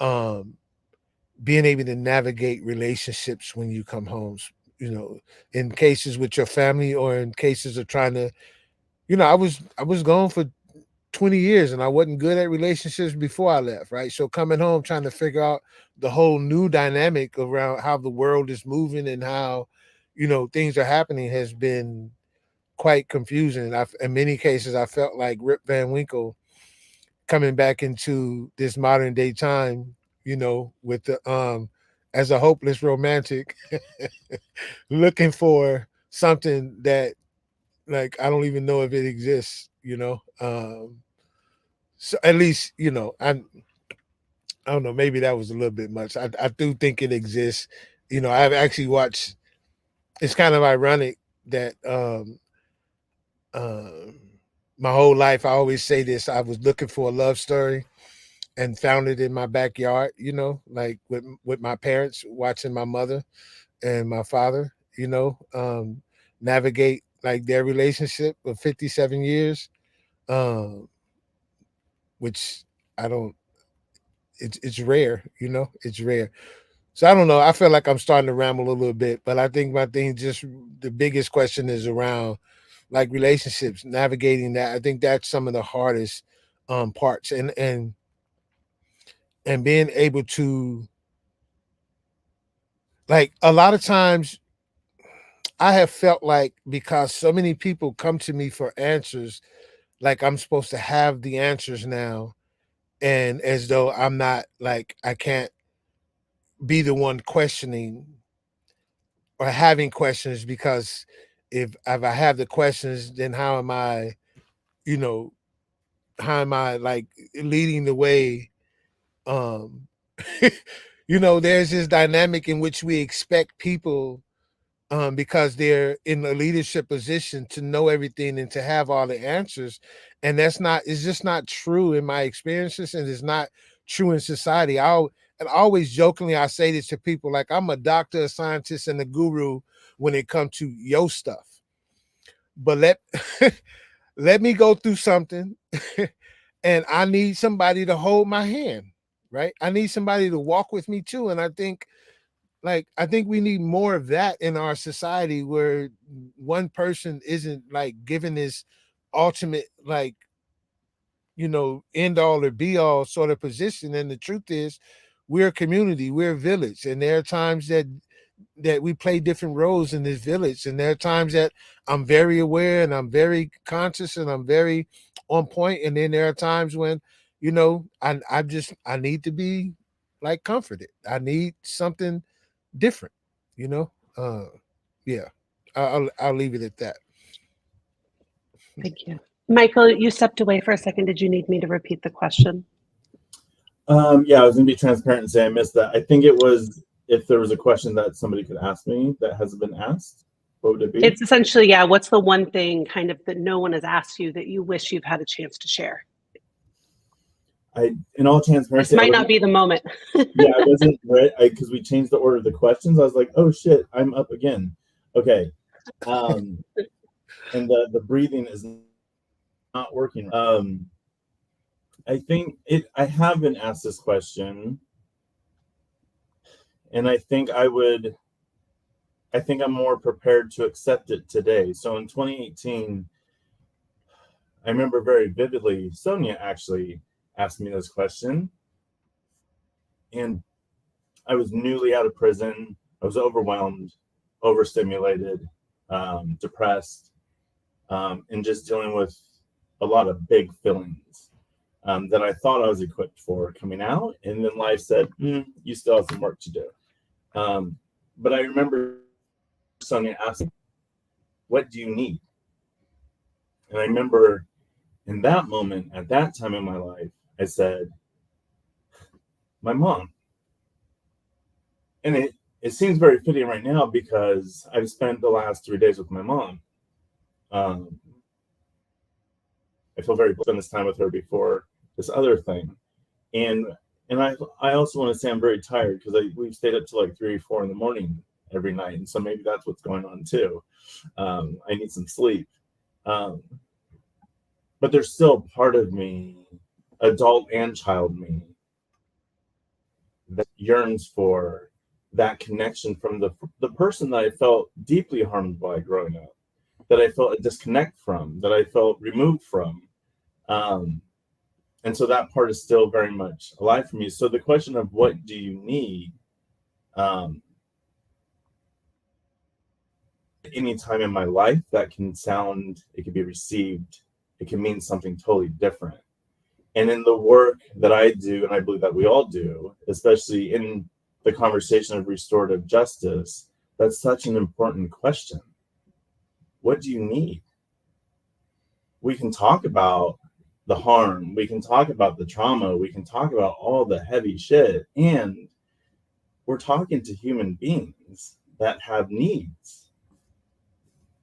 being able to navigate relationships when you come home, you know, in cases with your family or in cases of trying to, you know, I was gone for 20 years and I wasn't good at relationships before I left, right? So coming home trying to figure out the whole new dynamic around how the world is moving and how, you know, things are happening has been quite confusing. In many cases, I felt like Rip Van Winkle coming back into this modern day time, you know, with the as a hopeless romantic looking for something that like I don't even know if it exists, you know. So at least, you know, I don't know, maybe that was a little bit much. I do think it exists. You know, I've actually watched, it's kind of ironic that my whole life I always say this, I was looking for a love story and found it in my backyard, you know, like with my parents, watching my mother and my father, you know, navigate like their relationship of 57 years, which I don't, it's rare, you know, it's rare. So I don't know. I feel like I'm starting to ramble a little bit, but I think my thing, just the biggest question is around like relationships, navigating that. I think that's some of the hardest parts, and being able to, like, a lot of times I have felt like because so many people come to me for answers, like I'm supposed to have the answers now, and as though I'm not, like I can't be the one questioning or having questions, because if I have the questions, then how am I, you know, how am I like leading the way? Um you know, there's this dynamic in which we expect people, because they're in a leadership position, to know everything and to have all the answers. And that's not, it's just not true in my experiences, and it's not true in society. And always jokingly, I say this to people, like I'm a doctor, a scientist, and a guru when it comes to your stuff. But let me go through something and I need somebody to hold my hand, right? I need somebody to walk with me too. And I think Like, I think we need more of that in our society, where one person isn't like given this ultimate, like, end all or be all sort of position. And the truth is, we're a community, we're a village, and there are times that we play different roles in this village, and there are times that I'm very aware and I'm very conscious and I'm very on point, and then there are times when I need to be like comforted. I need something different. Yeah, I'll leave it at that. Thank you. Michael, you stepped away for a second. Did you need me to repeat the question? Yeah, I was gonna be transparent and say I missed that. I think it was if there was a question that somebody could ask me that hasn't been asked, what would it be? It's essentially, yeah, what's the one thing kind of that no one has asked you that you wish you've had a chance to share? In all transparency, This might not be the moment. Yeah, I wasn't right because we changed the order of the questions. I was like, oh shit, I'm up again. Okay. And the breathing is not working. I think I have been asked this question, and I think I'm more prepared to accept it today. So in 2018, I remember very vividly, Sonya actually asked me this question, and I was newly out of prison. I was overwhelmed, overstimulated, depressed, and just dealing with a lot of big feelings that I thought I was equipped for coming out. And then life said, you still have some work to do. But I remember Sonya asking, what do you need? And I remember in that moment, at that time in my life, I said, my mom. And it seems very fitting right now because I've spent the last 3 days with my mom. I feel very blessed to spend this time with her before this other thing. And I also want to say I'm very tired because we've stayed up till like 3 or 4 in the morning every night. And so maybe that's what's going on too. I need some sleep. But there's still part of me, adult and child me, that yearns for that connection from the person that I felt deeply harmed by growing up, that I felt a disconnect from, that I felt removed from. And so that part is still very much alive for me. So the question of what do you need, any time in my life that can sound, it can be received, it can mean something totally different. And in the work that I do, and I believe that we all do, especially in the conversation of restorative justice, that's such an important question. What do you need? We can talk about the harm, we can talk about the trauma, we can talk about all the heavy shit, and we're talking to human beings that have needs.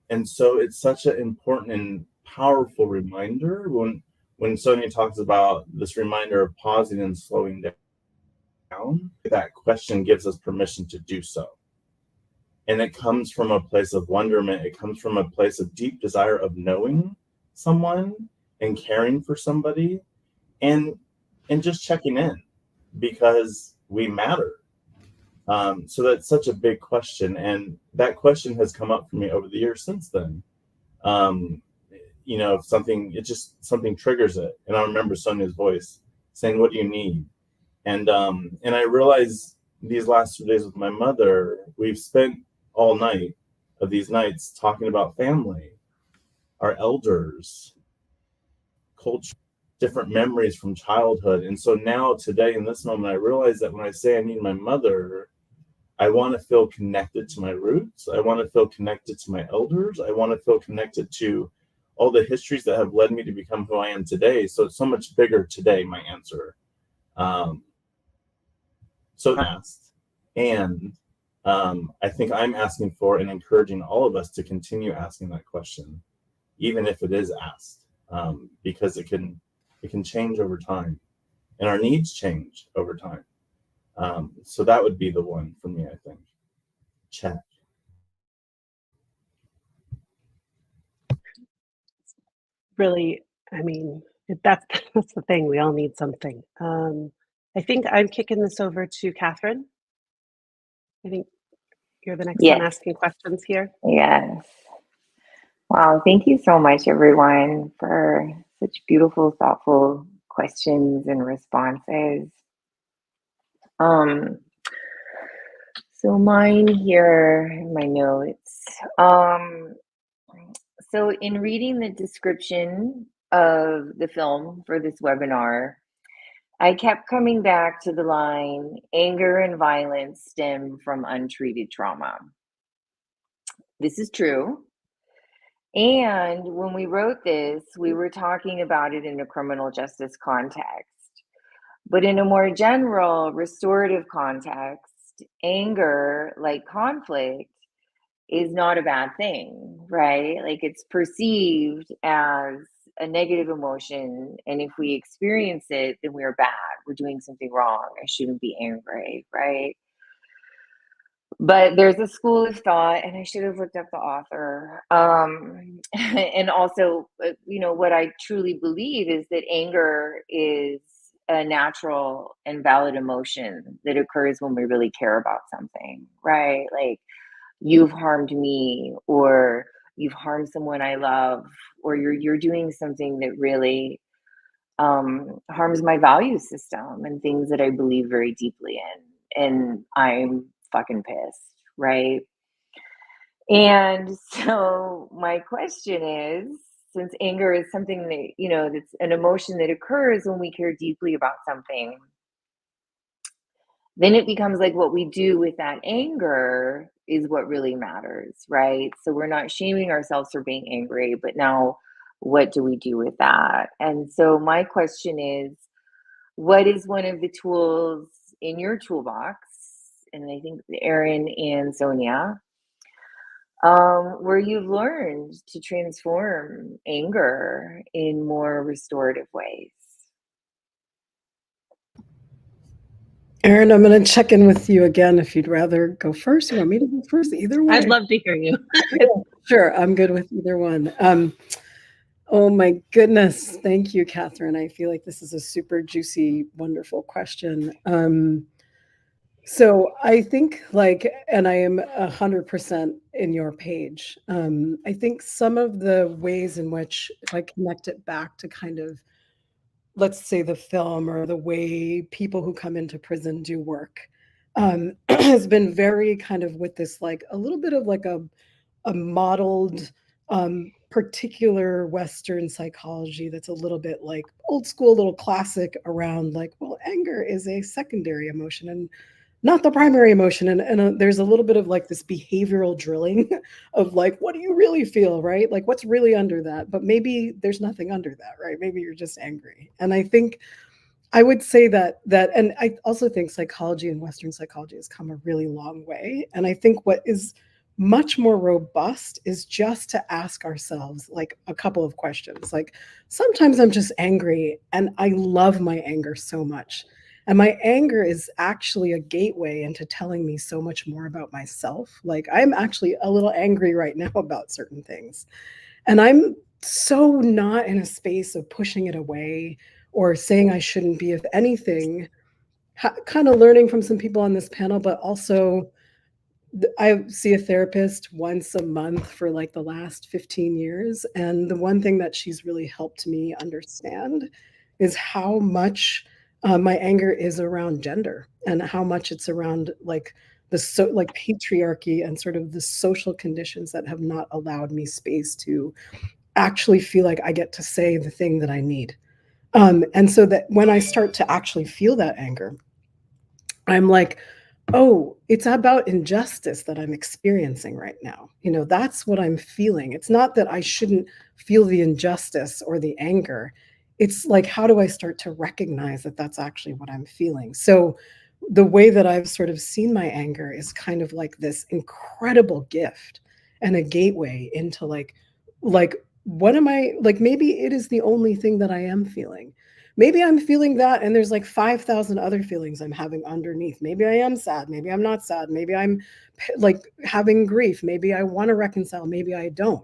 And so it's such an important and powerful reminder when Sonya talks about this reminder of pausing and slowing down, that question gives us permission to do so. And it comes from a place of wonderment. It comes from a place of deep desire of knowing someone and caring for somebody and just checking in because we matter. So that's such a big question. And that question has come up for me over the years since then. Something triggers it. And I remember Sonya's voice saying, what do you need? And I realized these last 2 days with my mother, we've spent all night of these nights talking about family, our elders, culture, different memories from childhood. And so now today in this moment, I realize that when I say I need my mother, I want to feel connected to my roots. I want to feel connected to my elders. I want to feel connected to all the histories that have led me to become who I am today. So it's so much bigger today, my answer. I think I'm asking for and encouraging all of us to continue asking that question, even if it is asked, because it can change over time, and our needs change over time. So that would be the one for me, I think. Check. Really, I mean, that's the thing. We all need something. I think I'm kicking this over to Catherine. I think you're the next one Yes. asking questions here. Yes. Wow. Thank you so much, everyone, for such beautiful, thoughtful questions and responses. So mine here, my notes. So in reading the description of the film for this webinar, I kept coming back to the line, anger and violence stem from untreated trauma. This is true. And when we wrote this, we were talking about it in a criminal justice context. But in a more general restorative context, anger, like conflict, is not a bad thing, right? Like it's perceived as a negative emotion. And if we experience it, then we're bad. We're doing something wrong. I shouldn't be angry, right? But there's a school of thought, and I should have looked up the author. And also, what I truly believe is that anger is a natural and valid emotion that occurs when we really care about something, right? Like, you've harmed me, or you've harmed someone I love, or you're doing something that really harms my value system and things that I believe very deeply in, and I'm fucking pissed, right? And so my question is, since anger is something that, that's an emotion that occurs when we care deeply about something, then it becomes like what we do with that anger is what really matters, right? So we're not shaming ourselves for being angry, but now what do we do with that? And so my question is, what is one of the tools in your toolbox? And I think Erin and Sonya, where you've learned to transform anger in more restorative ways. Erin, I'm going to check in with you again if you'd rather go first. You want me to go first? Either way. I'd love to hear you. Sure, I'm good with either one. Oh my goodness. Thank you, Catherine. I feel like this is a super juicy, wonderful question. So I think and I am 100% in your page. I think some of the ways in which, if I connect it back to kind of, let's say, the film or the way people who come into prison do work, has been very kind of with this, like a little bit of like a modeled particular Western psychology that's a little bit like old school, little classic around like, well, anger is a secondary emotion and not the primary emotion. And there's a little bit of like this behavioral drilling of like, what do you really feel, right? Like what's really under that? But maybe there's nothing under that, right? Maybe you're just angry. And I think I would say that, and I also think psychology and Western psychology has come a really long way. And I think what is much more robust is just to ask ourselves like a couple of questions. Like sometimes I'm just angry and I love my anger so much. And my anger is actually a gateway into telling me so much more about myself. Like I'm actually a little angry right now about certain things. And I'm so not in a space of pushing it away or saying I shouldn't be. If anything, kind of learning from some people on this panel, but also I see a therapist once a month for like the last 15 years. And the one thing that she's really helped me understand is how much my anger is around gender and how much it's around like like patriarchy and sort of the social conditions that have not allowed me space to actually feel like I get to say the thing that I need. And so that when I start to actually feel that anger, I'm like, oh, it's about injustice that I'm experiencing right now. That's what I'm feeling. It's not that I shouldn't feel the injustice or the anger. It's like, how do I start to recognize that that's actually what I'm feeling? So the way that I've sort of seen my anger is kind of like this incredible gift and a gateway into like, what am I, like, maybe it is the only thing that I am feeling. Maybe I'm feeling that and there's like 5,000 other feelings I'm having underneath. Maybe I am sad. Maybe I'm not sad. Maybe I'm like having grief. Maybe I want to reconcile. Maybe I don't.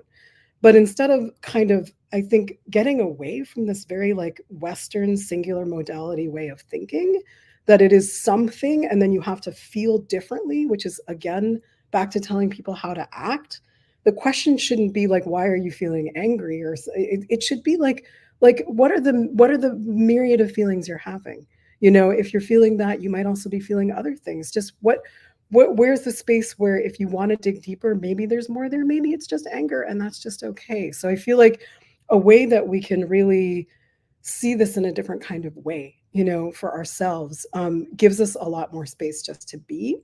But instead of kind of, I think, getting away from this very like Western singular modality way of thinking, that it is something, and then you have to feel differently, which is again back to telling people how to act. The question shouldn't be like, why are you feeling angry? Or it should be like what are the myriad of feelings you're having? You know, if you're feeling that, you might also be feeling other things. Just where's the space where if you want to dig deeper, maybe there's more there, maybe it's just anger, and that's just okay. So I feel like a way that we can really see this in a different kind of way, you know, for ourselves, gives us a lot more space just to be,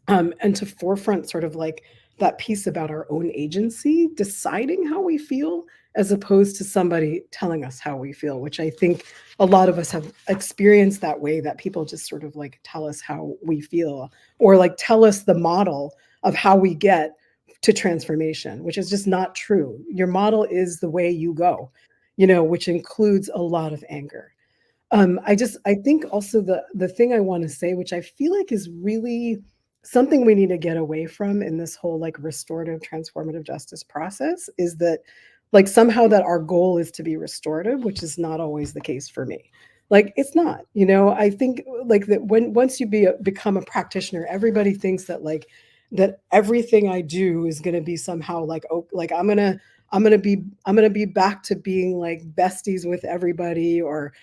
and to forefront sort of like that piece about our own agency, deciding how we feel, as opposed to somebody telling us how we feel, which I think a lot of us have experienced that way, that people just sort of like tell us how we feel, or like tell us the model of how we get to transformation, which is just not true. Your model is the way you go, you know, which includes a lot of anger. I think also the thing I want to say, which I feel like is really something we need to get away from in this whole like restorative transformative justice process, is that like somehow that our goal is to be restorative, which is not always the case for me. Like it's not, you know. I think like that once you become a practitioner, everybody thinks that like that everything I do is going to be somehow like, oh, like I'm going to be back to being like besties with everybody, or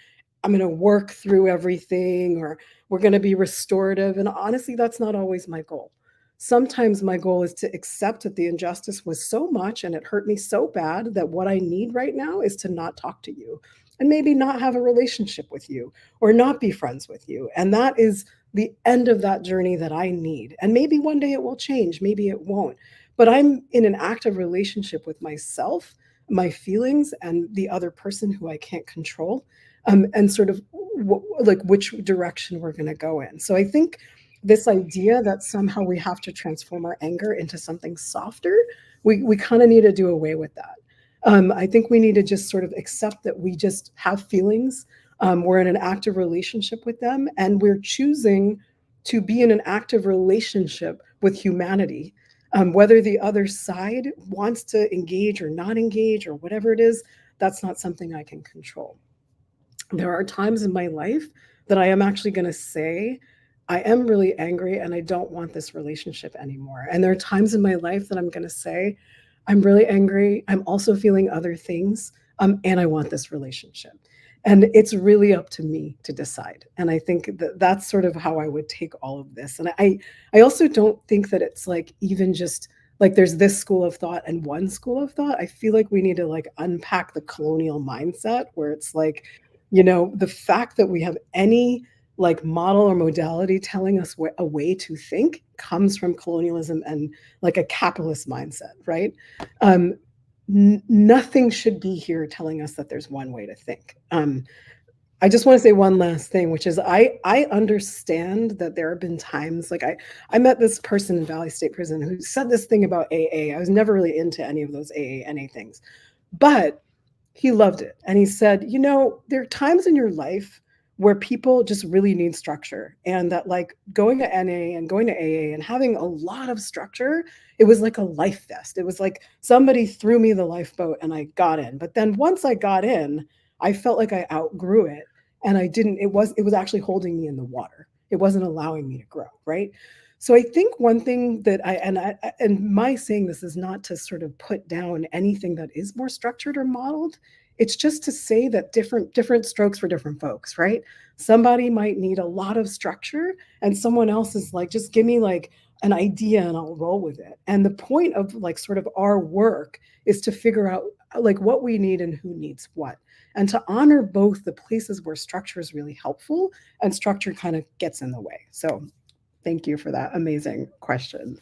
I'm going to work through everything, or we're going to be restorative. And honestly, that's not always my goal. Sometimes my goal is to accept that the injustice was so much and it hurt me so bad that what I need right now is to not talk to you, and maybe not have a relationship with you, or not be friends with you. And that is the end of that journey that I need. And maybe one day it will change, maybe it won't. But I'm in an active relationship with myself, my feelings, and the other person who I can't control, and sort of like which direction we're going to go in. So I think this idea that somehow we have to transform our anger into something softer, we kind of need to do away with that. I think we need to just sort of accept that we just have feelings. We're in an active relationship with them, and we're choosing to be in an active relationship with humanity. Whether the other side wants to engage or not engage or whatever it is, that's not something I can control. There are times in my life that I am actually going to say, I am really angry and I don't want this relationship anymore. And there are times in my life that I'm going to say, I'm really angry. I'm also feeling other things, and I want this relationship. And it's really up to me to decide. And I think that that's sort of how I would take all of this. And I also don't think that it's like even just like there's this school of thought and one school of thought. I feel like we need to like unpack the colonial mindset, where it's like, you know, the fact that we have any like model or modality telling us a way to think comes from colonialism and like a capitalist mindset, right? Nothing should be here telling us that there's one way to think. I just want to say one last thing, which is I understand that there have been times like I met this person in Valley State Prison who said this thing about AA. I was never really into any of those AA NA things, but he loved it. And he said, you know, there are times in your life where people just really need structure, and that like going to NA and going to AA and having a lot of structure, it was like a life vest. It was like somebody threw me the lifeboat and I got in. But then once I got in, I felt like I outgrew it, and I didn't, it was actually holding me in the water. It wasn't allowing me to grow, right? So I think one thing that and my saying this is not to sort of put down anything that is more structured or modeled. It's just to say that different strokes for different folks, right? Somebody might need a lot of structure, and someone else is like, just give me like an idea and I'll roll with it. And the point of like sort of our work is to figure out like what we need and who needs what, and to honor both the places where structure is really helpful and structure kind of gets in the way. So thank you for that amazing question.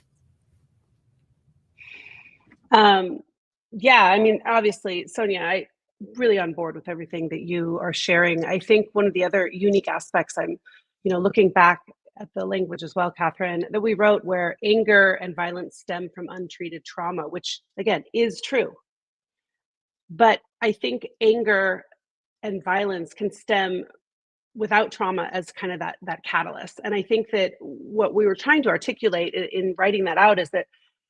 Yeah, I mean, obviously, Sonya, I really on board with everything that you are sharing. I think one of the other unique aspects, I'm, you know, looking back at the language as well, Catherine, that we wrote, where anger and violence stem from untreated trauma, which again is true. But I think anger and violence can stem without trauma as kind of that catalyst. And I think that what we were trying to articulate in writing that out is that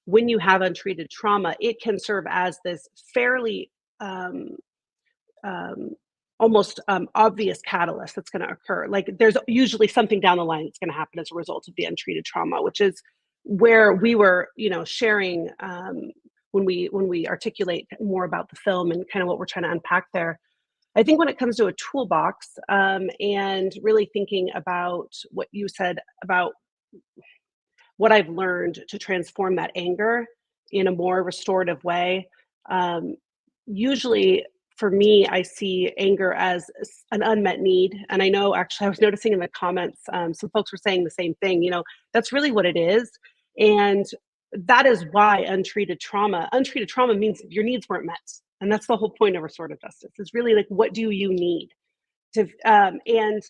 when you have untreated trauma, it can serve as this fairly almost obvious catalyst that's going to occur. Like there's usually something down the line that's going to happen as a result of the untreated trauma, which is where we were, sharing when we articulate more about the film and kind of what we're trying to unpack there. I think when it comes to a toolbox and really thinking about what you said about what I've learned to transform that anger in a more restorative way, usually for me, I see anger as an unmet need. And I know actually I was noticing in the comments, some folks were saying the same thing, that's really what it is. And that is why untreated trauma means your needs weren't met. And that's the whole point of restorative justice. It's really like, what do you need to, and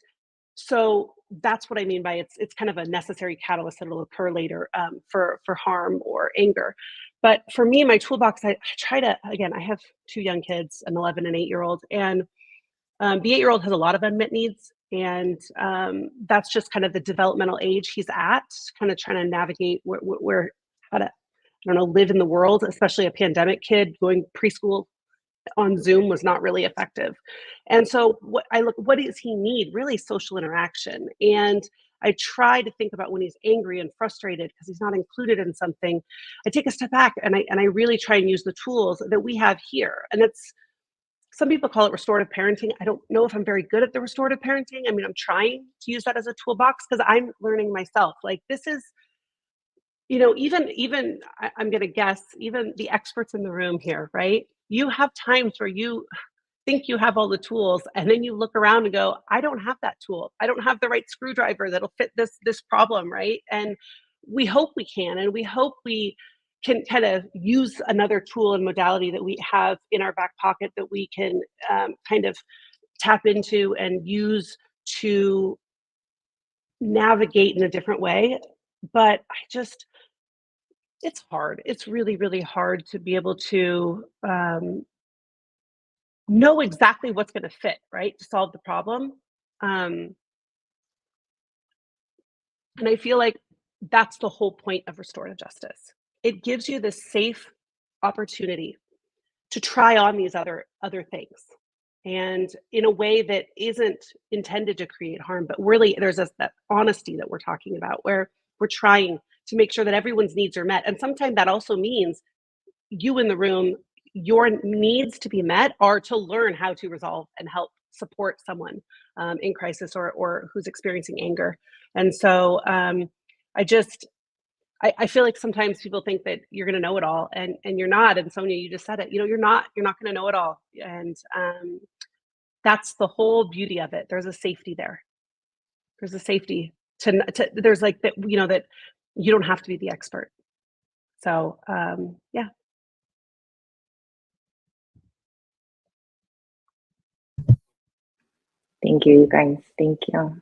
so that's what I mean by it's kind of a necessary catalyst that will occur later for harm or anger. But for me, my toolbox, I try to, again, I have 2 young kids, an 11 and 8-year-old, and the 8-year-old has a lot of unmet needs. And that's just kind of the developmental age he's at, kind of trying to navigate how to, live in the world, especially a pandemic kid going preschool on Zoom was not really effective. And so what does he need? Really social interaction. And I try to think about when he's angry and frustrated because he's not included in something. I take a step back and I really try and use the tools that we have here. And some people call it restorative parenting. I don't know if I'm very good at the restorative parenting. I mean, I'm trying to use that as a toolbox because I'm learning myself. Like this is, even I'm going to guess, even the experts in the room here, right? You have times where you think you have all the tools and then you look around and go, I don't have that tool. I don't have the right screwdriver that'll fit this problem, right? And we hope we can, and we hope we can kind of use another tool and modality that we have in our back pocket that we can kind of tap into and use to navigate in a different way. But it's hard. It's really, really hard to be able to know exactly what's going to fit, right, to solve the problem. And I feel like that's the whole point of restorative justice. It gives you this safe opportunity to try on these other things, and in a way that isn't intended to create harm, but really there's that honesty that we're talking about, where we're trying to make sure that everyone's needs are met. And sometimes that also means you in the room, your needs to be met are to learn how to resolve and help support someone in crisis or who's experiencing anger. And so I feel like sometimes people think that you're going to know it all, and you're not. And Sonya, you just said it. You're not going to know it all, and that's the whole beauty of it. There's a safety there. There's a safety to there's like that. That you don't have to be the expert. So yeah. Thank you, guys. Thank you.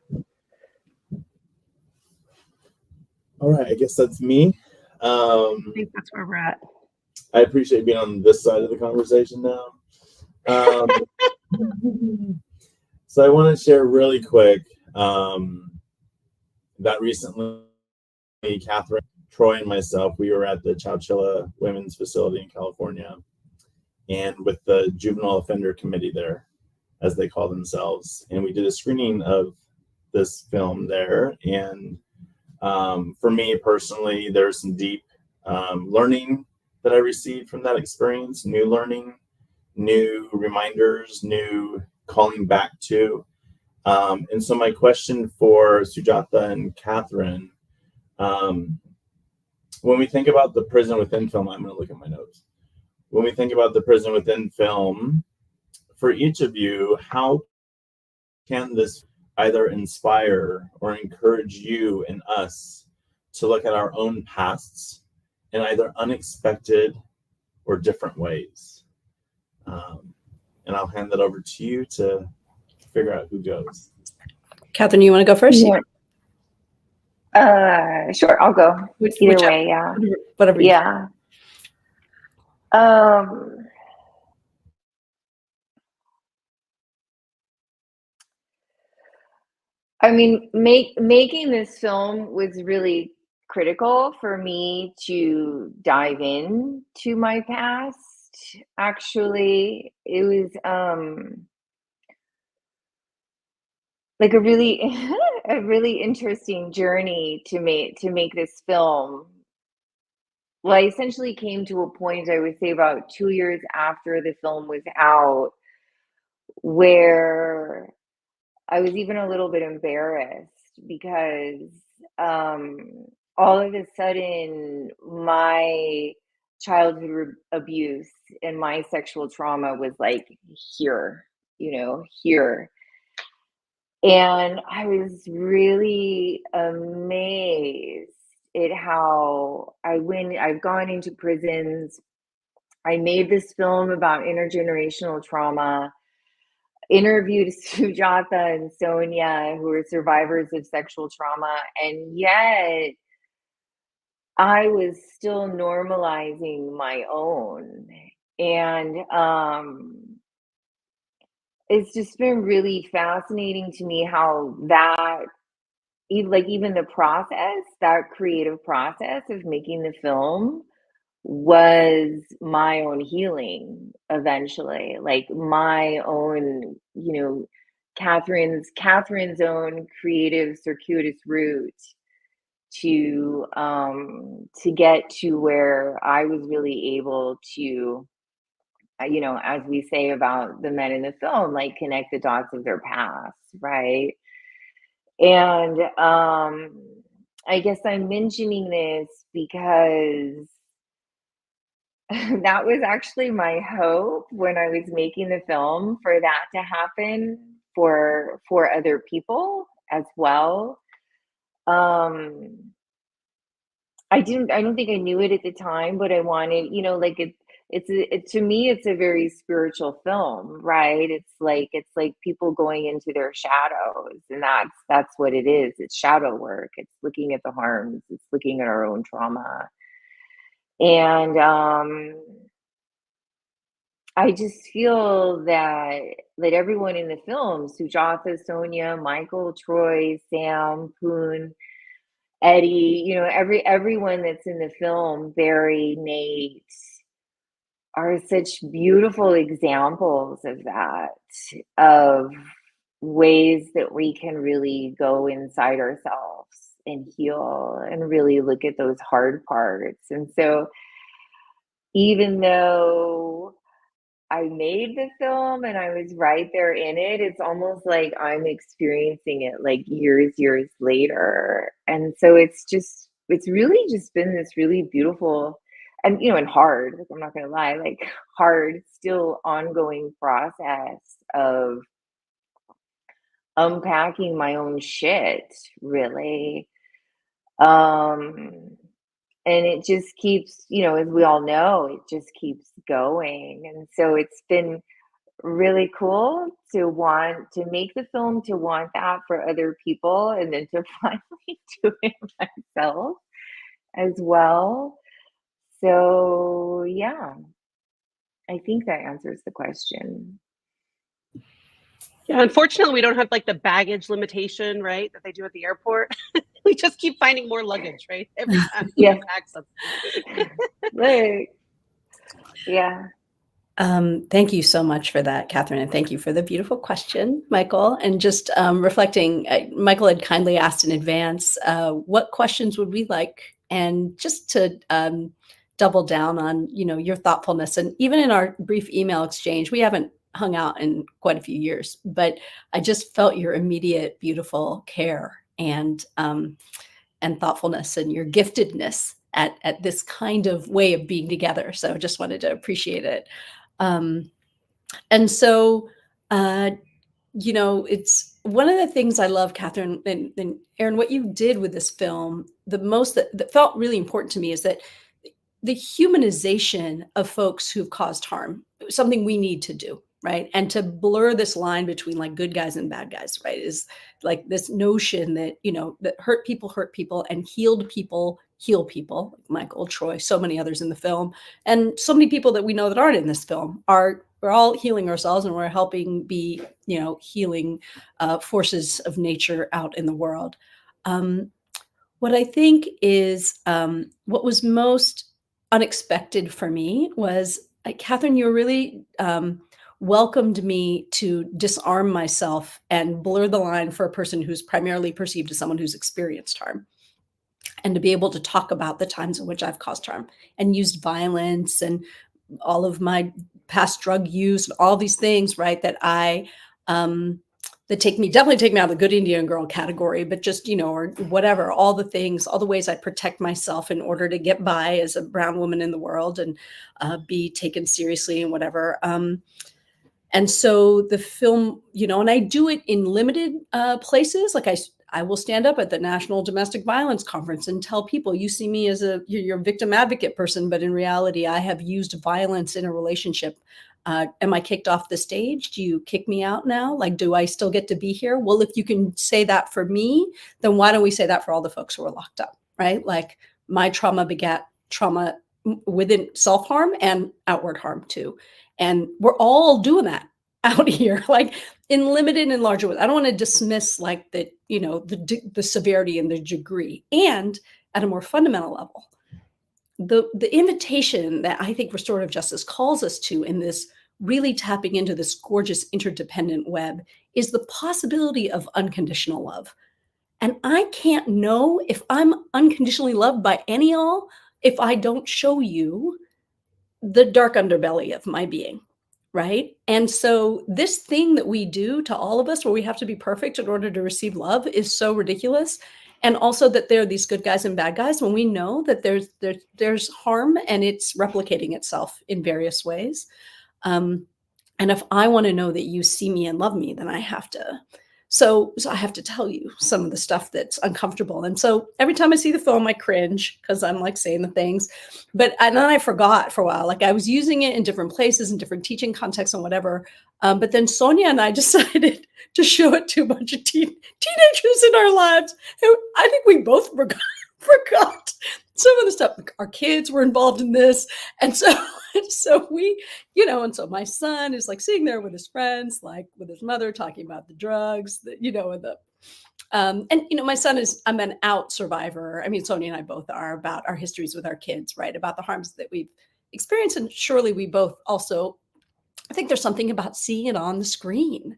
All right, I guess that's me. I think that's where we're at. I appreciate being on this side of the conversation now. So I want to share really quick that recently, Catherine, Troy, and myself, we were at the Chowchilla Women's Facility in California, and with the Juvenile Offender Committee there, as they call themselves, and we did a screening of this film there. And for me personally, there's some deep learning that I received from that experience, new learning, new reminders, new calling back to. And so my question for Sujatha and Catherine, when we think about the prison within film, I'm going to look at my notes. When we think about the prison within film, for each of you, how can this either inspire or encourage you and us to look at our own pasts in either unexpected or different ways? And I'll hand that over to you to figure out who goes. Catherine, you want to go first? Yeah. Sure, I'll go. Either way, yeah. Whatever. Yeah. I mean, making this film was really critical for me to dive in to my past. Actually, it was like a really a really interesting journey to make this film. Well, I essentially came to a point, I would say about 2 years after the film was out, where I was even a little bit embarrassed because all of a sudden my childhood abuse and my sexual trauma was like here, here. And I was really amazed at how I've gone into prisons. I made this film about intergenerational trauma, interviewed Sujatha and Sonya, who are survivors of sexual trauma, and yet I was still normalizing my own. And it's just been really fascinating to me how that, even the process, that creative process of making the film was my own healing eventually, like my own, Catherine's own creative circuitous route to get to where I was really able to, as we say about the men in the film, like connect the dots of their past, right? And I guess I'm mentioning this because that was actually my hope when I was making the film, for that to happen for other people as well. I don't think I knew it at the time, but I wanted, like to me, it's a very spiritual film, right? It's like people going into their shadows, and that's what it is. It's shadow work. It's looking at the harms. It's looking at our own trauma. And I just feel that everyone in the film, Sujatha, Sonya, Michael, Troy, Sam, Poon, Eddie, everyone that's in the film, Barry, Nate, are such beautiful examples of that, of ways that we can really go inside ourselves and heal and really look at those hard parts. And so even though I made the film and I was right there in it, it's almost like I'm experiencing it like years later. And so it's really just been this really beautiful and, and hard, like, I'm not going to lie, like hard, still ongoing process of unpacking my own shit, really. And it just keeps, as we all know, it just keeps going. And so it's been really cool to want to make the film, to want that for other people, and then to finally do it myself as well. So yeah, I think that answers the question. Yeah, unfortunately, we don't have like the baggage limitation, right, that they do at the airport. We just keep finding more luggage, right? Every time we unpack something. Right. Yeah. Thank you so much for that, Catherine, and thank you for the beautiful question, Michael. And just reflecting, Michael had kindly asked in advance, what questions would we like? And just to double down on, your thoughtfulness. And even in our brief email exchange, we haven't hung out in quite a few years, but I just felt your immediate, beautiful care and thoughtfulness and your giftedness at this kind of way of being together. So just wanted to appreciate it. And so, it's one of the things I love, Catherine and Aaron, what you did with this film, the most that felt really important to me is that the humanization of folks who've caused harm, something we need to do, right? And to blur this line between like good guys and bad guys, right? Is like this notion that, that hurt people and healed people heal people, like Michael, Troy, so many others in the film. And so many people that we know that aren't in this film we're all healing ourselves, and we're helping be, healing forces of nature out in the world. What I think is what was most unexpected for me was, Catherine, you're really welcomed me to disarm myself and blur the line for a person who's primarily perceived as someone who's experienced harm, and to be able to talk about the times in which I've caused harm and used violence and all of my past drug use and all these things, right, that that definitely take me out of the good Indian girl category, but just, or whatever, all the things, all the ways I protect myself in order to get by as a brown woman in the world and be taken seriously and whatever. And so the film, and I do it in limited places. Like I will stand up at the National Domestic Violence Conference and tell people, you see me as you're a victim advocate person, but in reality, I have used violence in a relationship. Am I kicked off the stage? Do you kick me out now? Like, do I still get to be here? Well, if you can say that for me, then why don't we say that for all the folks who are locked up, right? Like, my trauma begat trauma within self-harm and outward harm too. And we're all doing that out here, like in limited and larger ways. I don't want to dismiss like the severity and the degree. And at a more fundamental level, the invitation that I think restorative justice calls us to in this really tapping into this gorgeous interdependent web is the possibility of unconditional love. And I can't know if I'm unconditionally loved by any all if I don't show you the dark underbelly of my being, right? And so this thing that we do to all of us where we have to be perfect in order to receive love is so ridiculous. And also that there are these good guys and bad guys when we know that there's harm and it's replicating itself in various ways. And if I want to know that you see me and love me, then I have to. So I have to tell you some of the stuff that's uncomfortable. And so every time I see the film, I cringe because I'm like saying the things, and then I forgot for a while, like I was using it in different places and different teaching contexts and whatever. But then Sonya and I decided to show it to a bunch of teenagers in our lives. And I think we both forgot some of the stuff. Our kids were involved in this. And so we, and so my son is like sitting there with his friends, like with his mother talking about the drugs, and my son is, I'm an out survivor. I mean, Sonya and I both are, about our histories with our kids, right? About the harms that we've experienced. And surely we both also, I think there's something about seeing it on the screen.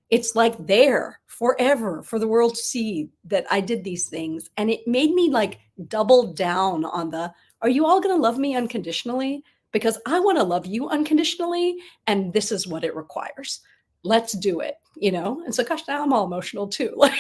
It's like there forever for the world to see that I did these things. And it made me like double down on are you all going to love me unconditionally? Because I want to love you unconditionally. And this is what it requires. Let's do it, And so, gosh, now I'm all emotional too. Like,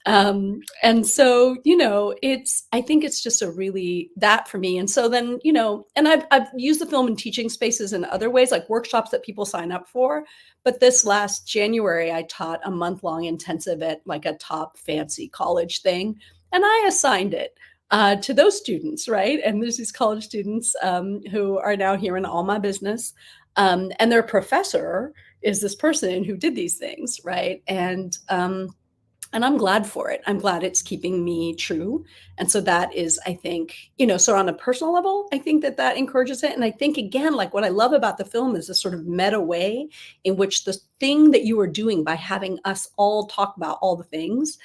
and so, I think it's just a really that for me. And so then, and I've used the film in teaching spaces in other ways, like workshops that people sign up for. But this last January, I taught a month-long intensive at like a top fancy college thing. And I assigned it to those students, right? And there's these college students who are now here in all my business. And their professor is this person who did these things, right? And I'm glad for it. I'm glad it's keeping me true. And so that is, I think, so on a personal level, I think that encourages it. And I think, again, like what I love about the film is this sort of meta way in which the thing that you are doing by having us all talk about all the things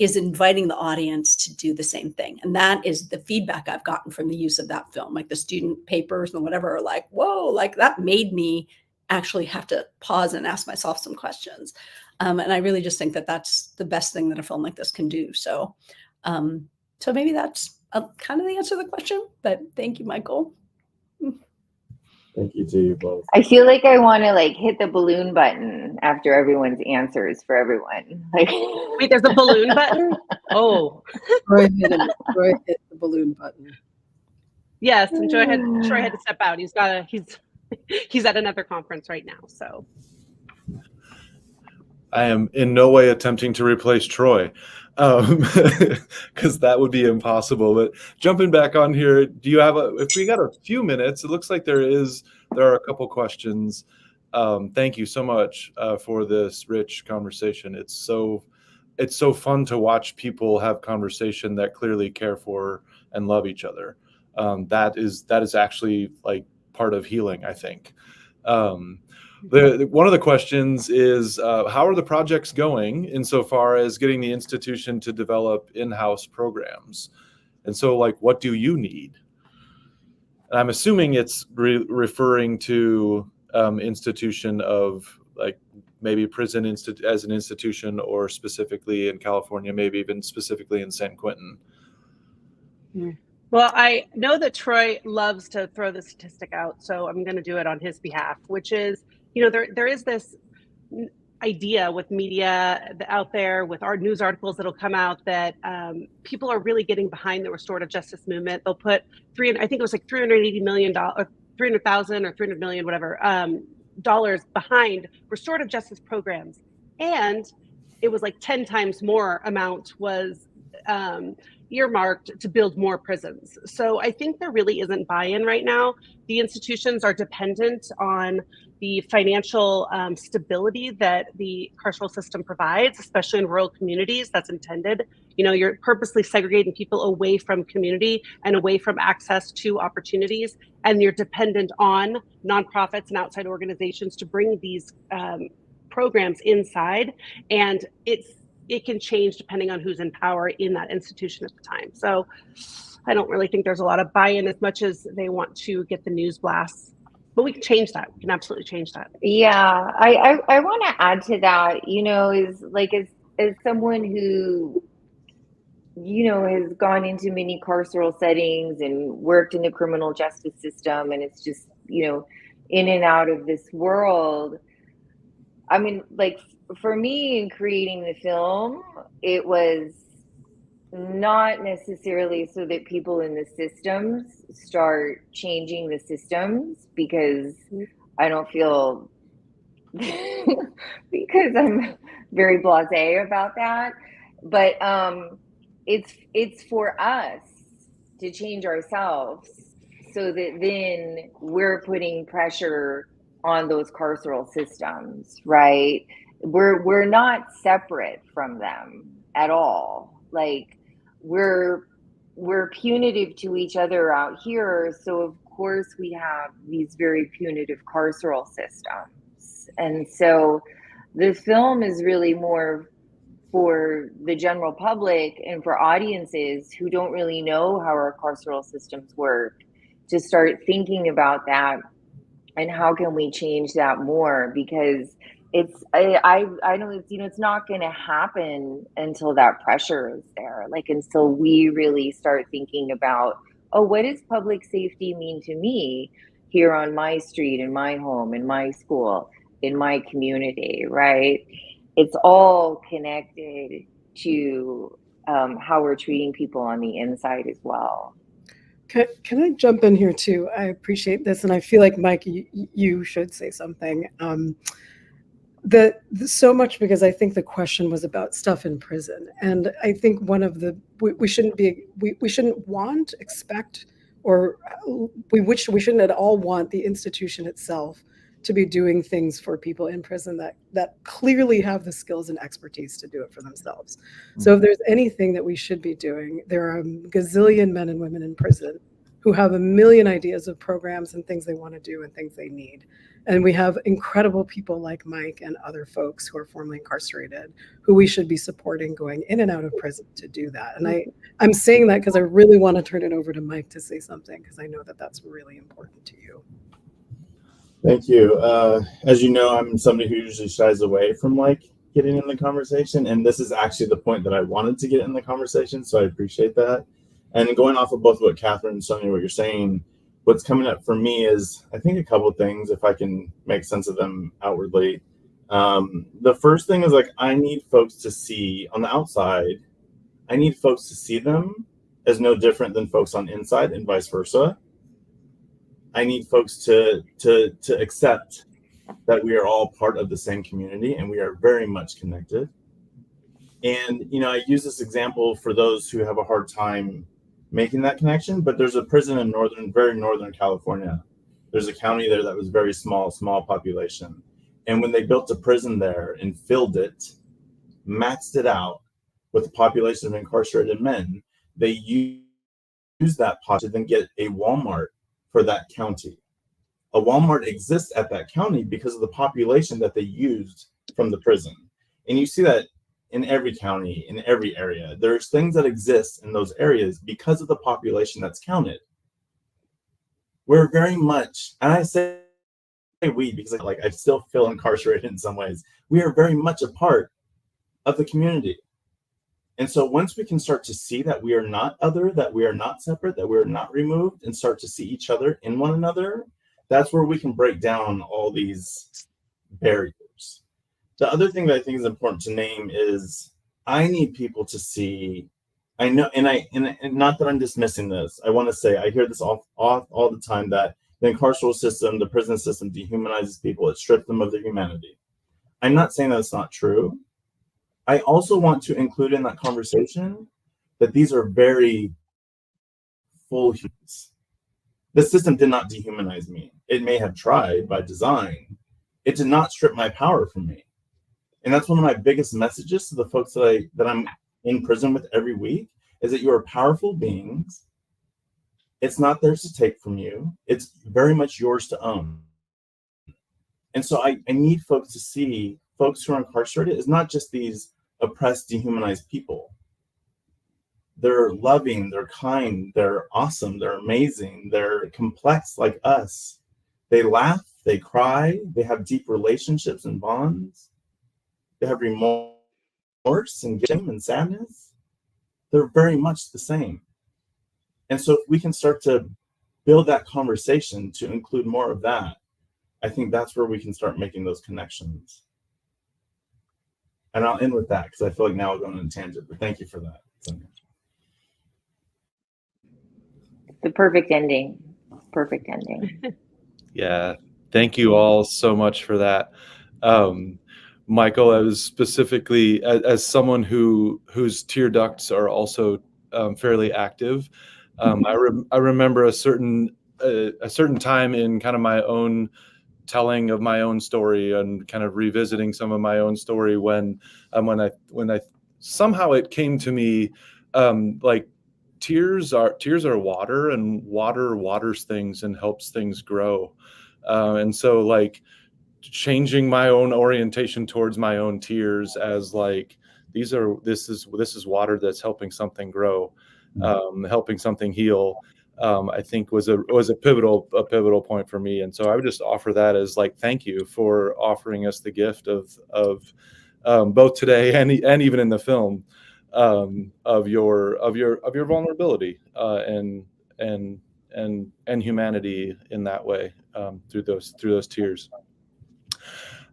is inviting the audience to do the same thing. And that is the feedback I've gotten from the use of that film. Like the student papers and whatever are like, whoa, like that made me actually have to pause and ask myself some questions. And I really just think that that's the best thing that a film like this can do. So maybe that's kind of the answer to the question, but thank you, Michael. Thank you to you both. I feel like I want to like hit the balloon button after everyone's answers for everyone. Like, wait, there's a balloon button? Oh, Troy hit the balloon button. Yes, and Troy had to step out. He's at another conference right now. So I am in no way attempting to replace Troy, because that would be impossible. But jumping back on here, do you have if we got a few minutes, it looks like there are a couple questions. Thank you so much for this rich conversation. It's so fun to watch people have conversation that clearly care for and love each other. That is actually like part of healing, I think. One of the questions is, how are the projects going insofar as getting the institution to develop in-house programs? And so, like, what do you need? And I'm assuming it's referring to institution of like maybe prison as an institution, or specifically in California, maybe even specifically in San Quentin. Well, I know that Troy loves to throw the statistic out, so I'm going to do it on his behalf, which is, there is this idea with media out there, with our news articles that'll come out, that people are really getting behind the restorative justice movement. They'll put I think it was like $380 million, or 300,000 or 300 million, whatever, dollars behind restorative justice programs, and it was like 10 times more amount was earmarked to build more prisons. So I think there really isn't buy-in right now. The institutions are dependent on the financial stability that the carceral system provides, especially in rural communities. That's intended. You're purposely segregating people away from community and away from access to opportunities, and you're dependent on nonprofits and outside organizations to bring these programs inside, and it can change depending on who's in power in that institution at the time. So I don't really think there's a lot of buy-in, as much as they want to get the news blasts. But we can change that. We can absolutely change that. Yeah, I want to add to that, is like, as someone who, has gone into many carceral settings and worked in the criminal justice system, and it's just, in and out of this world. I mean, like, for me, in creating the film, it was not necessarily so that people in the systems start changing the systems, because I don't feel because I'm very blasé about that, but it's for us to change ourselves, so that then we're putting pressure on those carceral systems, right? We're not separate from them at all. Like, we're punitive to each other out here, so of course we have these very punitive carceral systems. And so the film is really more for the general public and for audiences who don't really know how our carceral systems work, to start thinking about that and how can we change that more, because I know it's not going to happen until that pressure is there, like until we really start thinking about, oh, what does public safety mean to me here on my street, in my home, in my school, in my community, right? It's all connected to how we're treating people on the inside as well. Can I jump in here too? I appreciate this, and I feel like, Mike, you should say something. So much, because I think the question was about stuff in prison, and I think one of the we shouldn't want, expect, or we shouldn't at all want the institution itself to be doing things for people in prison that clearly have the skills and expertise to do it for themselves. So if there's anything that we should be doing, there are a gazillion men and women in prison who have a million ideas of programs and things they want to do and things they need. And we have incredible people like Mike and other folks who are formerly incarcerated, who we should be supporting going in and out of prison to do that. And I'm saying that because I really want to turn it over to Mike to say something, because I know that that's really important to you. Thank you. As you know, I'm somebody who usually shies away from getting in the conversation, and this is actually the point that I wanted to get in the conversation, so I appreciate that. And going off of both what Catherine and Sonya, what you're saying, what's coming up for me is, I think, a couple of things, if I can make sense of them outwardly. The first thing is, I need folks to see on the outside, I need folks to see them as no different than folks on the inside, and vice versa. I need folks to accept that we are all part of the same community and we are very much connected. And, I use this example for those who have a hard time making that connection, but there's a prison in very northern California. There's a county there that was very small population. And when they built a prison there and filled it, maxed it out with a population of incarcerated men, they used that pot to then get a Walmart for that county. A Walmart exists at that county because of the population that they used from the prison. And you see that in every county, in every area. There's things that exist in those areas because of the population that's counted. we're very much, and I say we because I still feel incarcerated in some ways. We are very much a part of the community. And so once we can start to see that we are not other, that we are not separate, that we are not removed, and start to see each other in one another, that's where we can break down all these barriers. The other thing that I think is important to name is I need people to see. I know, and not that I'm dismissing this. I want to say I hear this all the time, that the incarceral system, the prison system, dehumanizes people. It strips them of their humanity. I'm not saying that's not true. I also want to include in that conversation that these are very full humans. The system did not dehumanize me. It may have tried by design. It did not strip my power from me. And that's one of my biggest messages to the folks that I'm in prison with every week, is that you are powerful beings. It's not theirs to take from you. It's very much yours to own. And so I need folks to see folks who are incarcerated is not just these oppressed, dehumanized people. They're loving, they're kind, they're awesome, they're amazing, they're complex like us. They laugh, they cry, they have deep relationships and bonds. They have remorse and shame and sadness. They're very much the same. And so if we can start to build that conversation to include more of that, I think that's where we can start making those connections. And I'll end with that because I feel like now we're going on a tangent, but thank you for that, Sonya. The perfect ending. Perfect ending. Yeah, thank you all so much for that. Michael, I was specifically, as someone whose tear ducts are also fairly active, I remember a certain time in kind of my own telling of my own story and kind of revisiting some of my own story when I somehow it came to me, like tears are water, and water waters things and helps things grow. And so like changing my own orientation towards my own tears as like, this is water that's helping something grow, helping something heal. I think was a pivotal point for me. And so I would just offer that as like, thank you for offering us the gift of both today and even in the film, of your vulnerability, and humanity in that way, through those tears.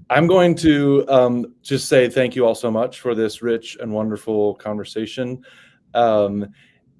I'm going to just say thank you all so much for this rich and wonderful conversation.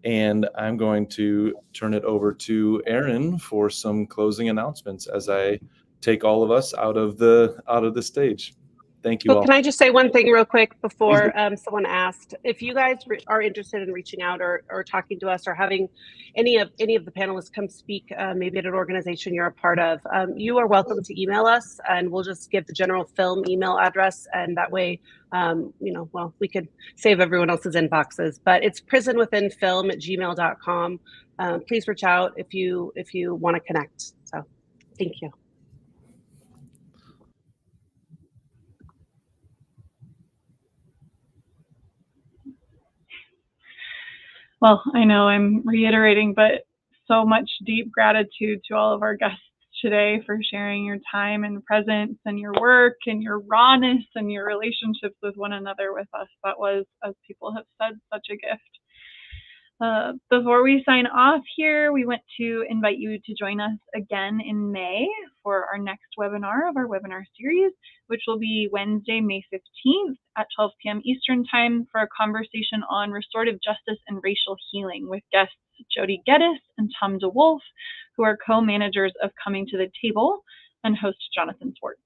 And I'm going to turn it over to Erin for some closing announcements as I take all of us out of the stage. Thank you all. Can I just say one thing real quick before someone asked? If you guys are interested in reaching out or talking to us or having any of the panelists come speak, maybe at an organization you're a part of, you are welcome to email us, and we'll just give the general film email address, and that way, we could save everyone else's inboxes. But it's prisonwithinfilm@gmail.com. Please reach out if you want to connect. So, thank you. Well, I know I'm reiterating, but so much deep gratitude to all of our guests today for sharing your time and presence and your work and your rawness and your relationships with one another with us. That was, as people have said, such a gift. Before we sign off here, we want to invite you to join us again in May for our next webinar of our webinar series, which will be Wednesday, May 15th at 12 p.m. Eastern Time for a conversation on restorative justice and racial healing with guests Jody Geddes and Tom DeWolf, who are co-managers of Coming to the Table, and host Jonathan Swartz.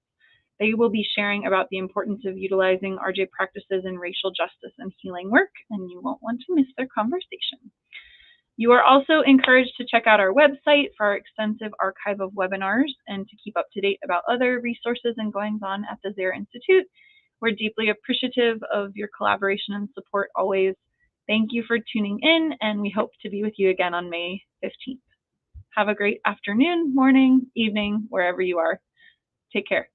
They will be sharing about the importance of utilizing RJ practices in racial justice and healing work, and you won't want to miss their conversation. You are also encouraged to check out our website for our extensive archive of webinars and to keep up to date about other resources and goings-on at the Zare Institute. We're deeply appreciative of your collaboration and support always. Thank you for tuning in, and we hope to be with you again on May 15th. Have a great afternoon, morning, evening, wherever you are. Take care.